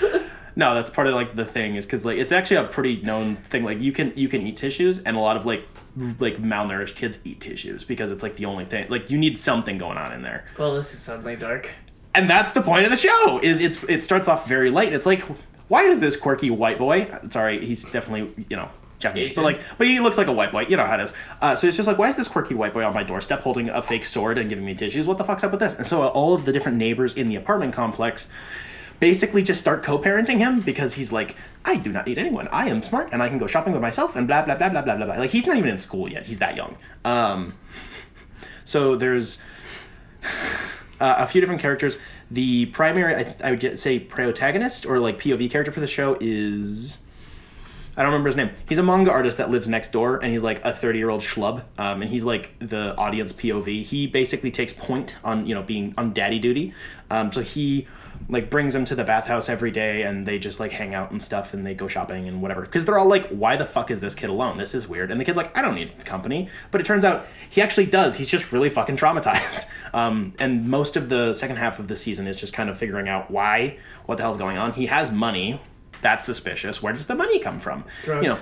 Speaker 2: No, that's part of like the thing is because like it's actually a pretty known thing. Like you can eat tissues, and a lot of like malnourished kids eat tissues because it's like the only thing. Like you need something going on in there.
Speaker 3: Well, this is suddenly dark.
Speaker 2: And that's the point of the show. Is it starts off very light. It's like, why is this quirky white boy? Sorry, he's definitely Japanese.
Speaker 3: Asian.
Speaker 2: But he looks like a white boy. You know how it is. So it's just like, why is this quirky white boy on my doorstep holding a fake sword and giving me tissues? What the fuck's up with this? And so all of the different neighbors in the apartment complex basically just start co-parenting him because he's like, I do not need anyone. I am smart and I can go shopping with myself and blah blah blah blah blah blah. Like he's not even in school yet. He's that young. So there's a few different characters. The primary, I would say, protagonist or like POV character for the show is, I don't remember his name. He's a manga artist that lives next door, and he's like a 30-year-old schlub, and he's like the audience POV. He basically takes point on being on daddy duty. So he like brings him to the bathhouse every day, and they just like hang out and stuff, and they go shopping and whatever. Because they're all like, why the fuck is this kid alone? This is weird. And the kid's like, I don't need company. But it turns out he actually does. He's just really fucking traumatized. And most of the second half of the season is just kind of figuring out what the hell's going on. He has money. That's suspicious. Where does the money come from?
Speaker 3: Drugs.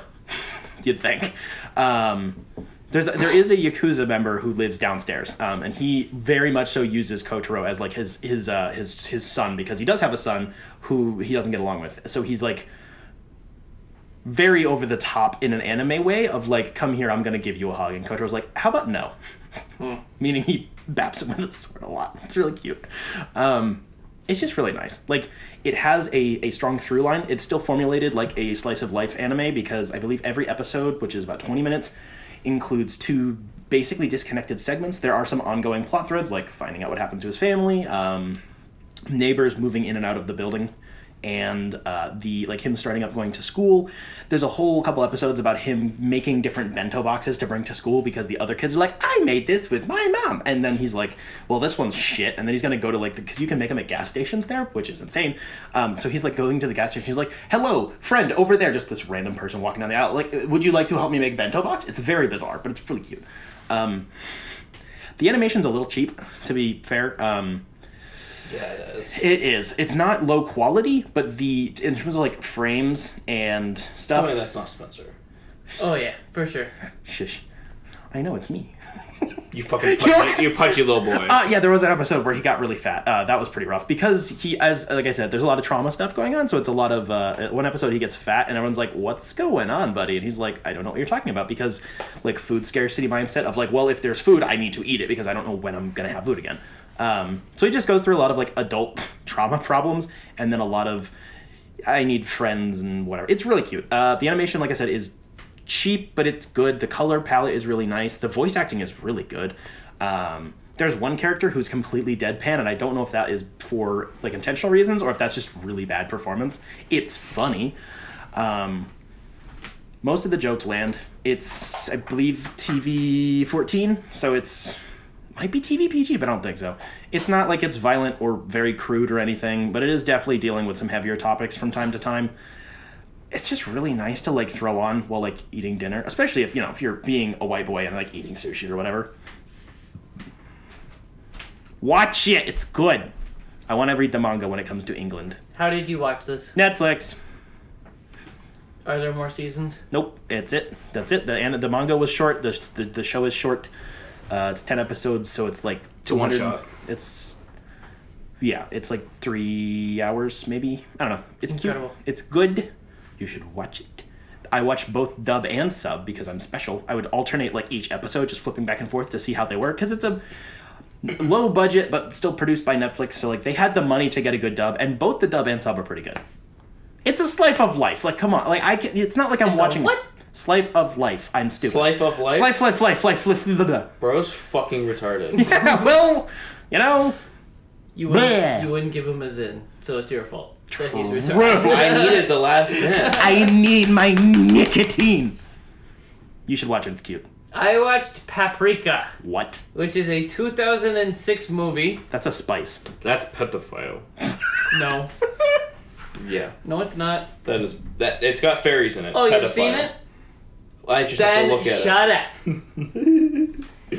Speaker 2: You'd think. There is a Yakuza member who lives downstairs, and he very much so uses Kotaro as like his son, because he does have a son who he doesn't get along with. So he's like very over the top in an anime way of like, come here, I'm gonna give you a hug, and Kotaro's like, how about no? Meaning he baps him with a sword a lot. It's really cute. It's just really nice. Like, it has a strong through line. It's still formulated like a slice of life anime because I believe every episode, which is about 20 minutes, includes 2 basically disconnected segments. There are some ongoing plot threads, like finding out what happened to his family, neighbors moving in and out of the building and him starting up going to school. There's a whole couple episodes about him making different bento boxes to bring to school because the other kids are like, I made this with my mom. And then he's like, well, this one's shit. And then he's going to go to because you can make them at gas stations there, which is insane. So he's like going to the gas station. He's like, hello, friend, over there. Just this random person walking down the aisle. Like, would you like to help me make bento box? It's very bizarre, but it's really cute. The animation's a little cheap, to be fair.
Speaker 1: Yeah, it is.
Speaker 2: It is. It's not low quality, but in terms of like frames and stuff.
Speaker 1: Oh, that's not Spencer.
Speaker 3: Oh yeah, for sure.
Speaker 2: Shush. I know it's me.
Speaker 1: You fucking you punchy little boy.
Speaker 2: Yeah, there was an episode where he got really fat. That was pretty rough because like I said, there's a lot of trauma stuff going on. So it's a lot of one episode he gets fat and everyone's like, "What's going on, buddy?" And he's like, "I don't know what you're talking about," because like food scarcity mindset of like, well, if there's food, I need to eat it because I don't know when I'm gonna have food again. So he just goes through a lot of like adult trauma problems and then a lot of I need friends and whatever. It's really cute. The animation, like I said, is cheap, but it's good. The color palette is really nice. The voice acting is really good. There's one character who's completely deadpan, and I don't know if that is for like intentional reasons or if that's just really bad performance. It's funny. Most of the jokes land. It's, I believe, TV 14, so it's might be TV PG, but I don't think so. It's not like it's violent or very crude or anything, but it is definitely dealing with some heavier topics from time to time. It's just really nice to like throw on while like eating dinner, especially if you're being a white boy and like eating sushi or whatever. Watch it, it's good. I want to read the manga when it comes to England.
Speaker 3: How did you watch this?
Speaker 2: Netflix.
Speaker 3: Are there more seasons?
Speaker 2: Nope, that's it. The manga was short. The show is short. It's 10 episodes, so it's like 200.
Speaker 1: One shot.
Speaker 2: It's like 3 hours maybe. I don't know. It's
Speaker 3: incredible.
Speaker 2: Cute. It's good. You should watch it. I watch both dub and sub because I'm special. I would alternate like each episode, just flipping back and forth to see how they work because it's a low budget but still produced by Netflix. So like they had the money to get a good dub, and both the dub and sub are pretty good. It's a slice of life. Like come on, like it's not like I'm watching
Speaker 3: what?
Speaker 2: Slice of life. I'm stupid.
Speaker 1: Slice of life?
Speaker 2: Life.
Speaker 1: Bro's fucking retarded.
Speaker 2: Yeah, well,
Speaker 3: You wouldn't give him a zin, so it's your fault that he's
Speaker 2: True.
Speaker 3: retarded.
Speaker 1: I needed the last cent.
Speaker 2: I need my nicotine. You should watch it. It's cute.
Speaker 3: I watched Paprika,
Speaker 2: What?
Speaker 3: which is a 2006 movie.
Speaker 2: That's a spice.
Speaker 1: That's pedophile.
Speaker 3: No.
Speaker 1: Yeah.
Speaker 3: No, it's not.
Speaker 1: That it's got fairies in it.
Speaker 3: Oh, you've
Speaker 1: Pedophile.
Speaker 3: seen it?
Speaker 1: I just
Speaker 3: Then
Speaker 1: have to look at
Speaker 3: shut up.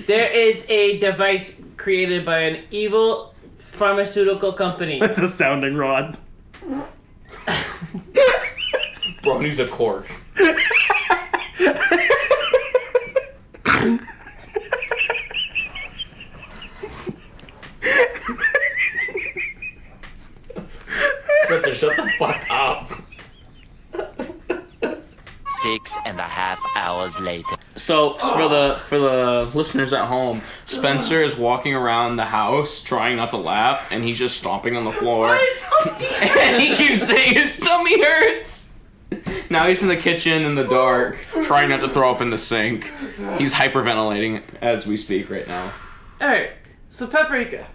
Speaker 3: There is a device created by an evil pharmaceutical company.
Speaker 2: That's a sounding rod.
Speaker 1: it. Bro needs a cork. Spencer, shut the fuck up.
Speaker 4: 6.5 hours later.
Speaker 1: So for the listeners at home, Spencer is walking around the house trying not to laugh, and he's just stomping on the floor. And he keeps saying his tummy hurts. Now he's in the kitchen in the dark, trying not to throw up in the sink. He's hyperventilating as we speak right now.
Speaker 3: Alright, so Paprika.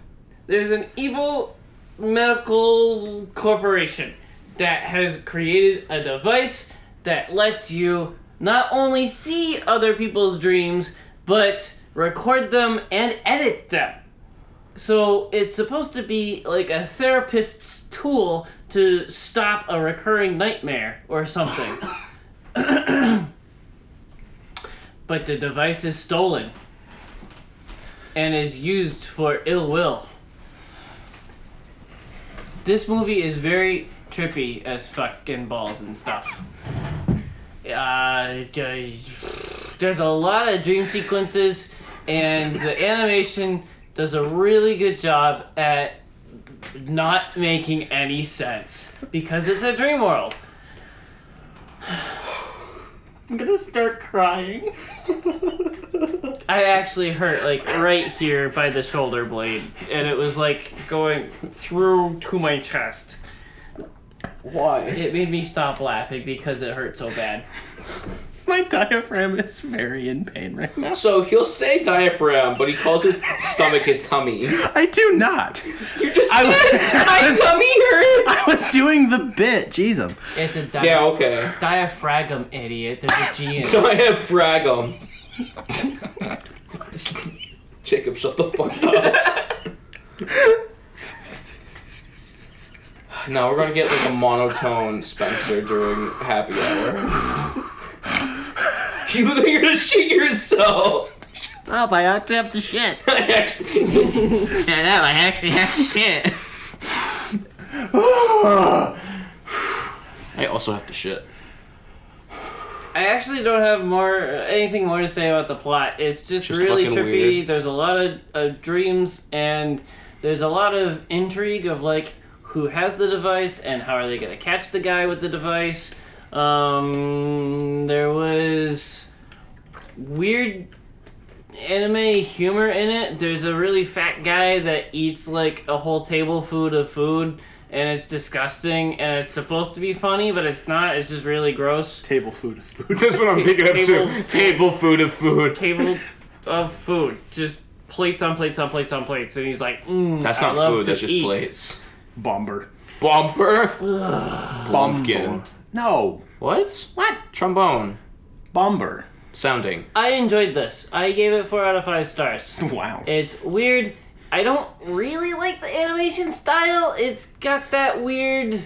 Speaker 3: There's an evil medical corporation that has created a device that lets you not only see other people's dreams, but record them and edit them. So it's supposed to be like a therapist's tool to stop a recurring nightmare or something. But the device is stolen and is used for ill will. This movie is very trippy as fucking balls and stuff. There's a lot of dream sequences, and the animation does a really good job at not making any sense because it's a dream world.
Speaker 2: I'm gonna start crying.
Speaker 3: I actually hurt like right here by the shoulder blade, and it was like going through to my chest.
Speaker 1: Why?
Speaker 3: It made me stop laughing because it hurt so bad.
Speaker 2: My My diaphragm is very in pain right now.
Speaker 1: So he'll say diaphragm, but he calls his stomach his tummy.
Speaker 2: I do not.
Speaker 1: You just my tummy hurts.
Speaker 2: I was doing the bit. Jeez,
Speaker 3: It's a
Speaker 1: okay.
Speaker 3: diaphragm, idiot. There's a G in it.
Speaker 1: Diaphragm. Jacob, shut the fuck up. Now we're gonna get like a monotone Spencer during happy hour. You're gonna shit yourself.
Speaker 2: Oh, I actually have to shit.
Speaker 1: I actually have to shit. I also have to shit.
Speaker 3: I actually don't have anything more to say about the plot. It's just really trippy.
Speaker 1: Weird.
Speaker 3: There's a lot of dreams, and there's a lot of intrigue of like who has the device and how are they gonna catch the guy with the device. There was weird anime humor in it. There's a really fat guy that eats like a whole table full of food, and it's disgusting, and it's supposed to be funny, but it's not. It's just really gross.
Speaker 2: Table food of food.
Speaker 1: That's what I'm thinking of too. Table food of food.
Speaker 3: Table of food. Just plates on plates on plates on plates. And he's like,
Speaker 1: That's
Speaker 3: I
Speaker 1: not
Speaker 3: love
Speaker 1: food,
Speaker 3: to
Speaker 1: that's just
Speaker 3: eat.
Speaker 1: plates.
Speaker 2: Bomber.
Speaker 1: Bomber? Bumpkin.
Speaker 2: No.
Speaker 1: What?
Speaker 2: What?
Speaker 1: Trombone.
Speaker 2: Bomber.
Speaker 1: Sounding.
Speaker 3: I enjoyed this. I gave it 4 out of 5 stars.
Speaker 2: Wow.
Speaker 3: It's weird. I don't really like the animation style. It's got that weird...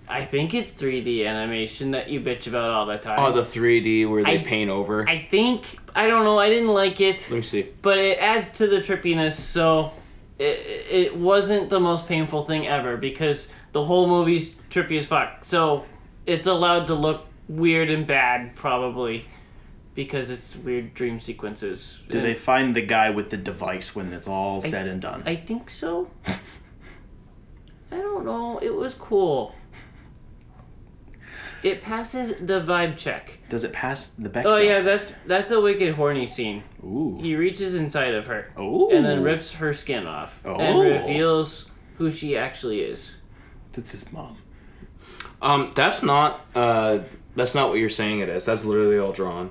Speaker 3: I think it's 3D animation that you bitch about all the time.
Speaker 1: Oh, the 3D where they paint over.
Speaker 3: I think... I don't know. I didn't like it.
Speaker 1: Let me see.
Speaker 3: But it adds to the trippiness, so... It wasn't the most painful thing ever, because the whole movie's trippy as fuck. So it's allowed to look weird and bad, probably, because it's weird dream sequences.
Speaker 2: Did they find the guy with the device when it's all said and done?
Speaker 3: I think so. I don't know. It was cool. It passes the vibe check.
Speaker 2: Does it pass the Bechdel?
Speaker 3: Oh yeah, that's a wicked horny scene.
Speaker 2: Ooh.
Speaker 3: He reaches inside of her.
Speaker 2: Ooh.
Speaker 3: And then rips her skin off. And reveals who she actually is.
Speaker 2: That's his mom.
Speaker 1: That's not what you're saying it is. That's literally all drawn.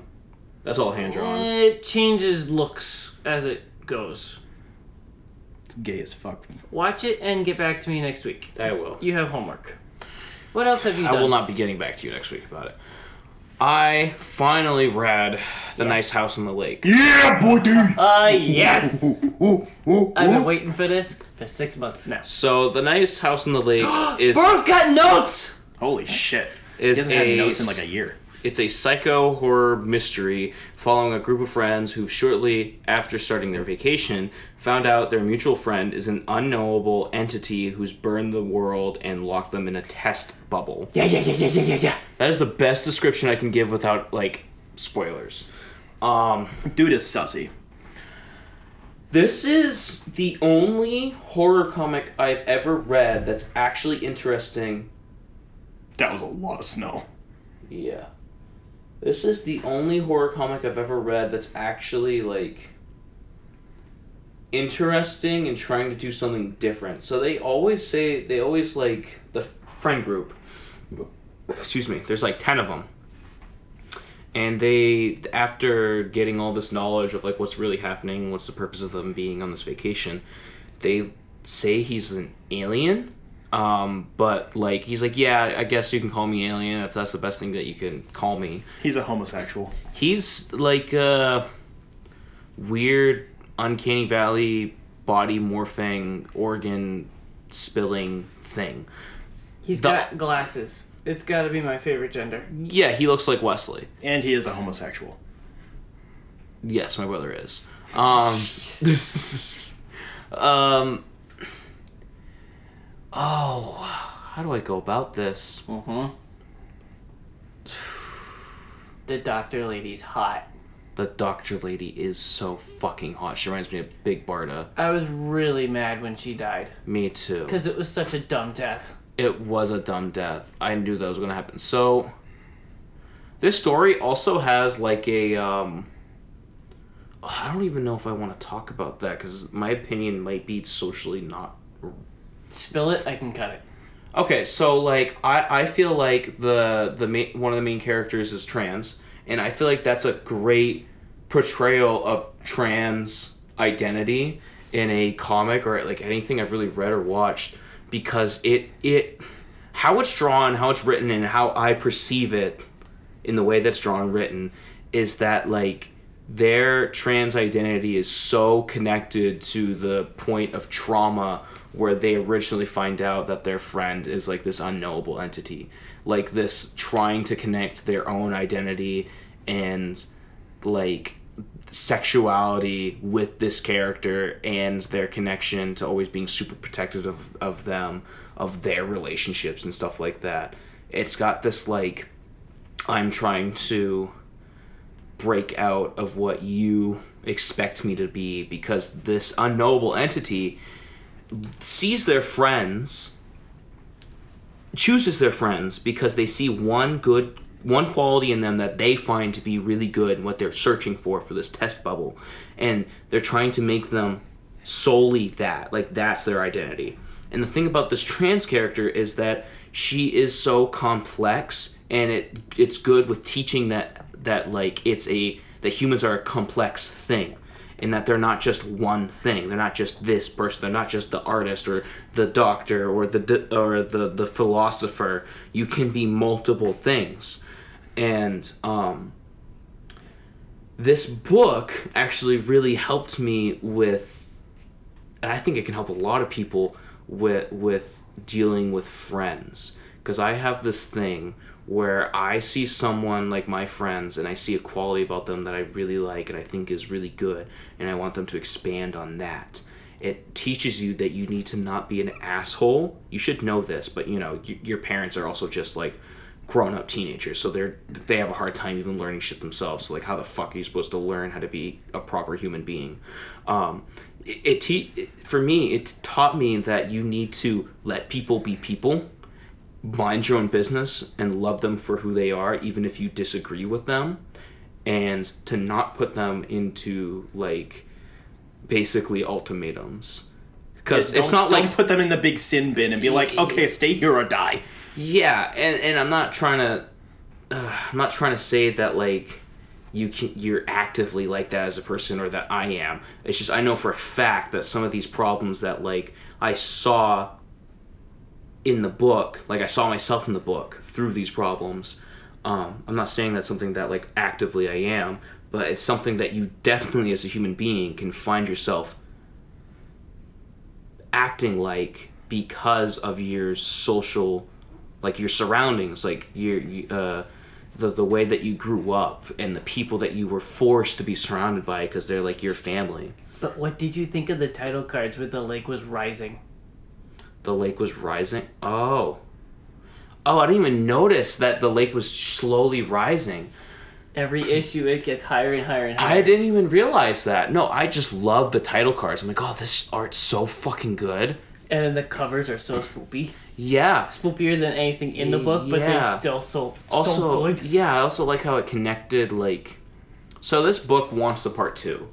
Speaker 1: That's all hand drawn.
Speaker 3: It changes looks as it goes.
Speaker 2: It's gay as fuck.
Speaker 3: Watch it and get back to me next week.
Speaker 1: I will.
Speaker 3: You have homework. What else have you done?
Speaker 1: I will not be getting back to you next week about it. I finally read The Nice House on the Lake.
Speaker 2: Yeah, buddy!
Speaker 3: Yes! I've been waiting for this for 6 months now.
Speaker 1: So, The Nice House on the Lake is...
Speaker 3: Bro's got notes!
Speaker 2: Holy shit.
Speaker 1: He
Speaker 2: hasn't had notes in like a year.
Speaker 1: It's a psycho horror mystery following a group of friends who shortly after starting their vacation found out their mutual friend is an unknowable entity who's burned the world and locked them in a test bubble.
Speaker 3: Yeah.
Speaker 1: That is the best description I can give without, like, spoilers.
Speaker 2: Dude is sussy.
Speaker 1: This is the only horror comic I've ever read that's actually interesting.
Speaker 2: That was a lot of snow.
Speaker 1: Yeah. This is the only horror comic I've ever read that's actually, like, interesting and trying to do something different. So they always, like, the friend group, excuse me, there's like 10 of them. And they, after getting all this knowledge of, like, what's really happening, what's the purpose of them being on this vacation, they say he's an alien. But, like, he's like, yeah, I guess you can call me alien if that's the best thing that you can call me.
Speaker 2: He's a homosexual.
Speaker 1: He's, like, a weird, uncanny valley, body morphing, organ spilling thing.
Speaker 3: He's got glasses. It's gotta be my favorite gender.
Speaker 1: Yeah, he looks like Wesley.
Speaker 2: And he is a homosexual.
Speaker 1: Yes, my brother is. Oh, how do I go about this?
Speaker 3: The doctor lady's hot.
Speaker 1: The doctor lady is so fucking hot. She reminds me of Big Barda.
Speaker 3: I was really mad when she died.
Speaker 1: Me too.
Speaker 3: Because it was such a dumb death.
Speaker 1: It was a dumb death. I knew that was going to happen. So, this story also has like a... I don't even know if I want to talk about that because my opinion might be socially not...
Speaker 3: Spill it, I can cut it.
Speaker 1: Okay, so like I feel like the one of the main characters is trans, And I feel like that's a great portrayal of trans identity in a comic or like anything I've really read or watched, because it how it's drawn, how it's written, and how I perceive it in the way that's drawn and written is that like their trans identity is so connected to the point of trauma where they originally find out that their friend is like this unknowable entity, like this trying to connect their own identity and like sexuality with this character and their connection to always being super protective of them, of their relationships and stuff like that. It's got this like, I'm trying to break out of what you expect me to be, because this unknowable entity sees their friends, chooses their friends because they see one quality in them that they find to be really good and what they're searching for this test bubble, and they're trying to make them solely that, like that's their identity. And the thing about this trans character is that she is so complex, and it's good with teaching that like that humans are a complex thing, and that they're not just one thing. They're not just this person. They're not just the artist or the doctor or the philosopher. You can be multiple things. And this book actually really helped me with, and I think it can help a lot of people with dealing with friends, because I have this thing where I see someone like my friends and I see a quality about them that I really like and I think is really good, and I want them to expand on that. It teaches you that you need to not be an asshole. You should know this, but you know, your parents are also just like grown-up teenagers, so they have a hard time even learning shit themselves. So like, how the fuck are you supposed to learn how to be a proper human being? For me, it taught me that you need to let people be people, mind your own business, and love them for who they are, even if you disagree with them, and to not put them into like basically ultimatums, because it's not like,
Speaker 2: don't put them in the big sin bin and be like, okay, stay here or die.
Speaker 1: Yeah, and I'm not trying to say that like you're actively like that as a person, or that I am. It's just I know for a fact that some of these problems that like I saw in the book, like I saw myself in the book through these problems. I'm not saying that's something that like actively I am, but it's something that you definitely as a human being can find yourself acting like because of your social, like your surroundings, like the way that you grew up and the people that you were forced to be surrounded by because they're like your family.
Speaker 3: But what did you think of the title cards where the lake was rising?
Speaker 1: The lake was rising? Oh, I didn't even notice that the lake was slowly rising.
Speaker 3: Every issue it gets higher and higher and higher.
Speaker 1: I didn't even realize that. No, I just love the title cards. I'm like, oh, this art's so fucking good.
Speaker 3: And then the covers are so spoopy.
Speaker 1: Yeah.
Speaker 3: Spoopier than anything in the book, but they're still so good.
Speaker 1: Yeah, I also like how it connected, like... So this book wants the part 2.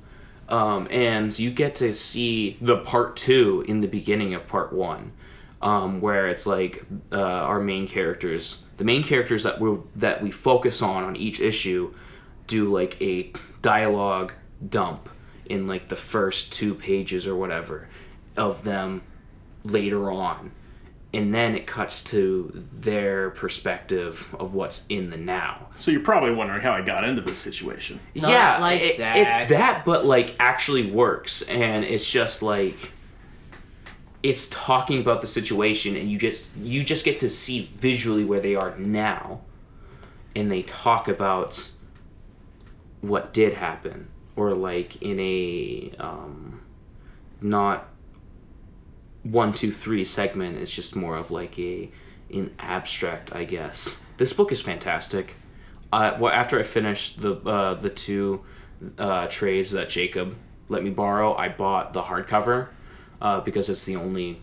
Speaker 1: And you get to see the part 2 in the beginning of part 1. Where it's like our main characters... The main characters that we focus on each issue do like a dialogue dump in like the first 2 pages or whatever of them later on, and then it cuts to their perspective of what's in the now.
Speaker 2: So you're probably wondering how I got into this situation.
Speaker 3: Not like that.
Speaker 1: It's that, but like actually works, and it's just like it's talking about the situation, and you just get to see visually where they are now, and they talk about what did happen, or like in a not 1, 2, 3 segment. It's just more of like an abstract, I guess. This book is fantastic. After I finished the 2 trades that Jacob let me borrow, I bought the hardcover because it's the only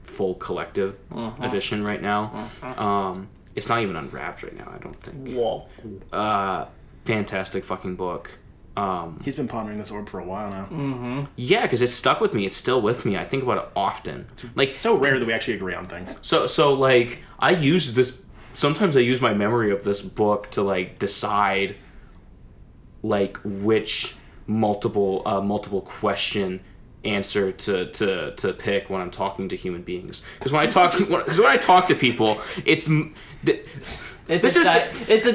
Speaker 1: full collective edition right now. It's not even unwrapped right now, I don't think.
Speaker 3: Whoa.
Speaker 1: Fantastic fucking book.
Speaker 2: He's been pondering this orb for a while now.
Speaker 3: Mm-hmm.
Speaker 1: Yeah, because it's stuck with me. It's still with me. I think about it often. Like,
Speaker 2: it's so rare that we actually agree on things.
Speaker 1: So like, I use this... Sometimes I use my memory of this book to, like, decide like which multiple question answer to pick when I'm talking to human beings. Because when I talk to people, it's
Speaker 3: a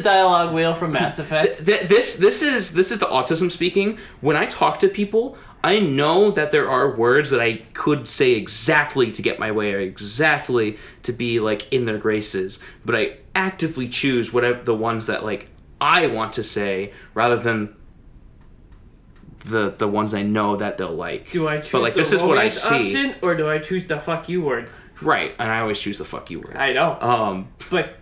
Speaker 3: dialogue wheel from Mass Effect.
Speaker 1: This is the autism speaking. When I talk to people, I know that there are words that I could say exactly to get my way or exactly to be like in their graces, but I actively choose whatever the ones that like I want to say rather than the ones I know that they'll like.
Speaker 3: Do I choose
Speaker 1: like,
Speaker 3: the
Speaker 1: this is what I
Speaker 3: romance
Speaker 1: see.
Speaker 3: option, or do I choose the fuck you word?
Speaker 1: Right, and I always choose the fuck you word.
Speaker 3: I know. But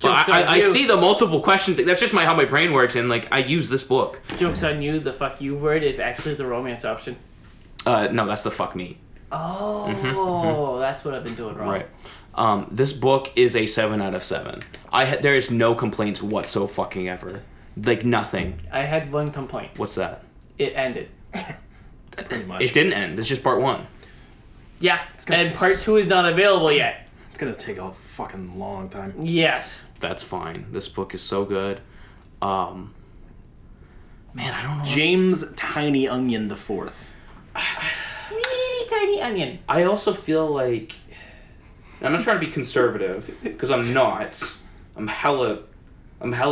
Speaker 1: I see the multiple question thing. That's just how my brain works, and like I use this book.
Speaker 3: Joke's on you, the fuck you word is actually the romance option.
Speaker 1: No, that's the fuck me.
Speaker 3: Oh, that's what I've been doing wrong.
Speaker 1: Right. This book is a 7 out of 7. There is no complaints whatsoever. Like nothing.
Speaker 3: I had one complaint.
Speaker 1: What's that?
Speaker 3: It ended.
Speaker 2: Pretty much.
Speaker 1: It didn't end. It's just part 1.
Speaker 3: Yeah, and part 2 is not available yet.
Speaker 2: It's gonna take a fucking long time.
Speaker 3: Yes.
Speaker 1: That's fine. This book is so good. Man, I don't know.
Speaker 2: James Tiny Onion the Fourth.
Speaker 3: Really tiny onion.
Speaker 1: I also feel like I'm not trying to be conservative because I'm not. I'm hella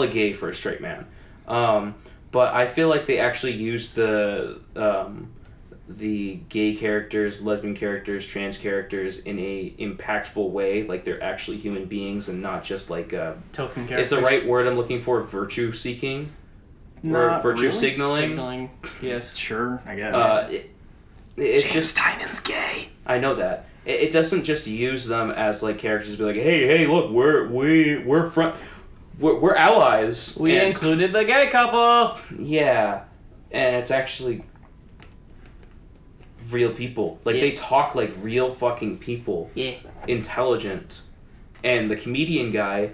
Speaker 1: gay for a straight man. But I feel like they actually used the gay characters, lesbian characters, trans characters in a impactful way. Like they're actually human beings and not just like
Speaker 3: token characters.
Speaker 1: Is the right word I'm looking for virtue seeking?
Speaker 2: Not
Speaker 1: or virtue
Speaker 2: really.
Speaker 1: signaling?
Speaker 3: Yes.
Speaker 2: Sure, I guess.
Speaker 1: It's
Speaker 2: James
Speaker 1: just
Speaker 2: Tynan's gay.
Speaker 1: I know that. It doesn't just use them as like characters to be like, hey, look, we're allies.
Speaker 3: We included the gay couple.
Speaker 1: Yeah, and it's actually real people. Like they talk like real fucking people.
Speaker 3: Yeah.
Speaker 1: Intelligent, and the comedian guy,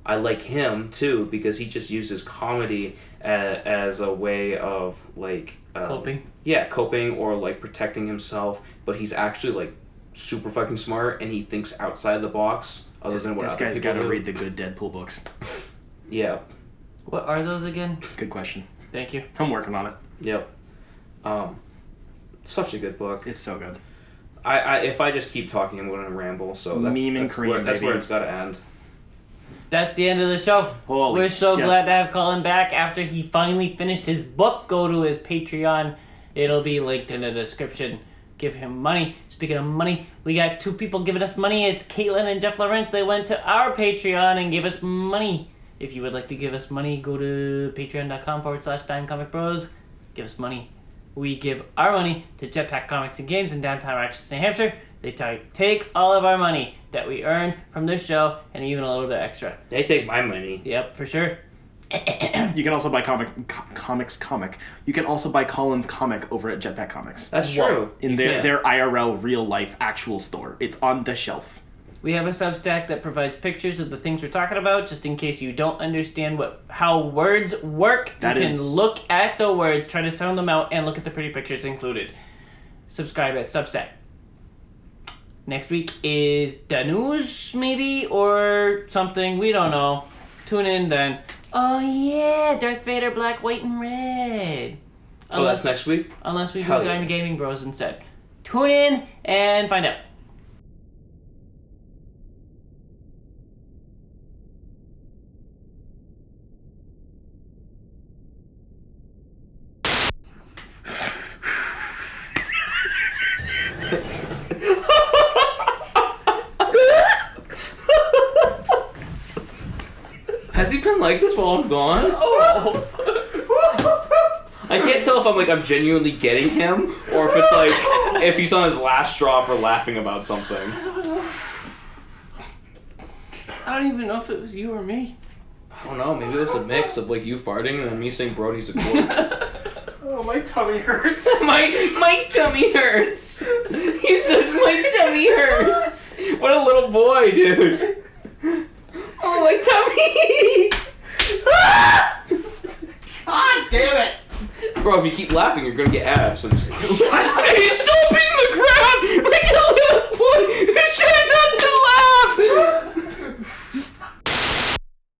Speaker 1: I like him too because he just uses comedy as a way of like
Speaker 3: Coping.
Speaker 1: Yeah, coping or like protecting himself. But he's actually like super fucking smart, and he thinks outside the box. Than what
Speaker 2: this
Speaker 1: other
Speaker 2: guy's
Speaker 1: people
Speaker 2: got to
Speaker 1: do.
Speaker 2: read the good Deadpool books.
Speaker 1: Yeah.
Speaker 3: What are those again?
Speaker 2: Good question.
Speaker 3: Thank you.
Speaker 2: I'm working on it.
Speaker 1: Yep. Such a good book.
Speaker 2: It's so good.
Speaker 1: I if I just keep talking, I'm going to ramble. So that's where it's got to end.
Speaker 3: That's the end of the show.
Speaker 2: Holy
Speaker 3: We're so
Speaker 2: shit.
Speaker 3: glad to have Collin back after he finally finished his book. Go to his Patreon. It'll be linked in the description. Give him money. Speaking of money, we got 2 people giving us money. It's Caitlin and Jeff Lawrence. They went to our Patreon and gave us money. If you would like to give us money, go to patreon.com/dimecomicbros. Give us money. We give our money to Jetpack Comics and Games in downtown Rochester, New Hampshire. They take all of our money that we earn from this show and even a little bit extra.
Speaker 1: They take my money.
Speaker 3: Yep, for sure.
Speaker 2: You can also buy comics. You can also buy Collin's comic over at Jetpack Comics.
Speaker 1: That's true.
Speaker 2: In their IRL real life actual store. It's on the shelf.
Speaker 3: We have a Substack that provides pictures of the things we're talking about, just in case you don't understand how words work. You can look at the words, try to sound them out, and look at the pretty pictures included. Subscribe at Substack. Next week is the news, maybe, or something. We don't know. Tune in then. Oh yeah, Darth Vader, black, white, and red.
Speaker 1: That's next week?
Speaker 3: Unless we do
Speaker 1: Hell yeah.
Speaker 3: Diamond Gaming Bros instead. Tune in and find out.
Speaker 1: Has he been like this while I'm gone?
Speaker 3: Oh.
Speaker 1: I can't tell if I'm genuinely getting him or if it's like if he's on his last straw for laughing about something.
Speaker 3: I don't even know if it was you or me.
Speaker 1: I don't know. Maybe it was a mix of like you farting and then me saying Brody's a quote.
Speaker 2: Oh, my tummy hurts.
Speaker 1: my tummy hurts. He says my tummy hurts. What a little boy, dude. Oh, my tummy.
Speaker 2: God damn it.
Speaker 1: Bro, if you keep laughing, you're gonna get abs. He's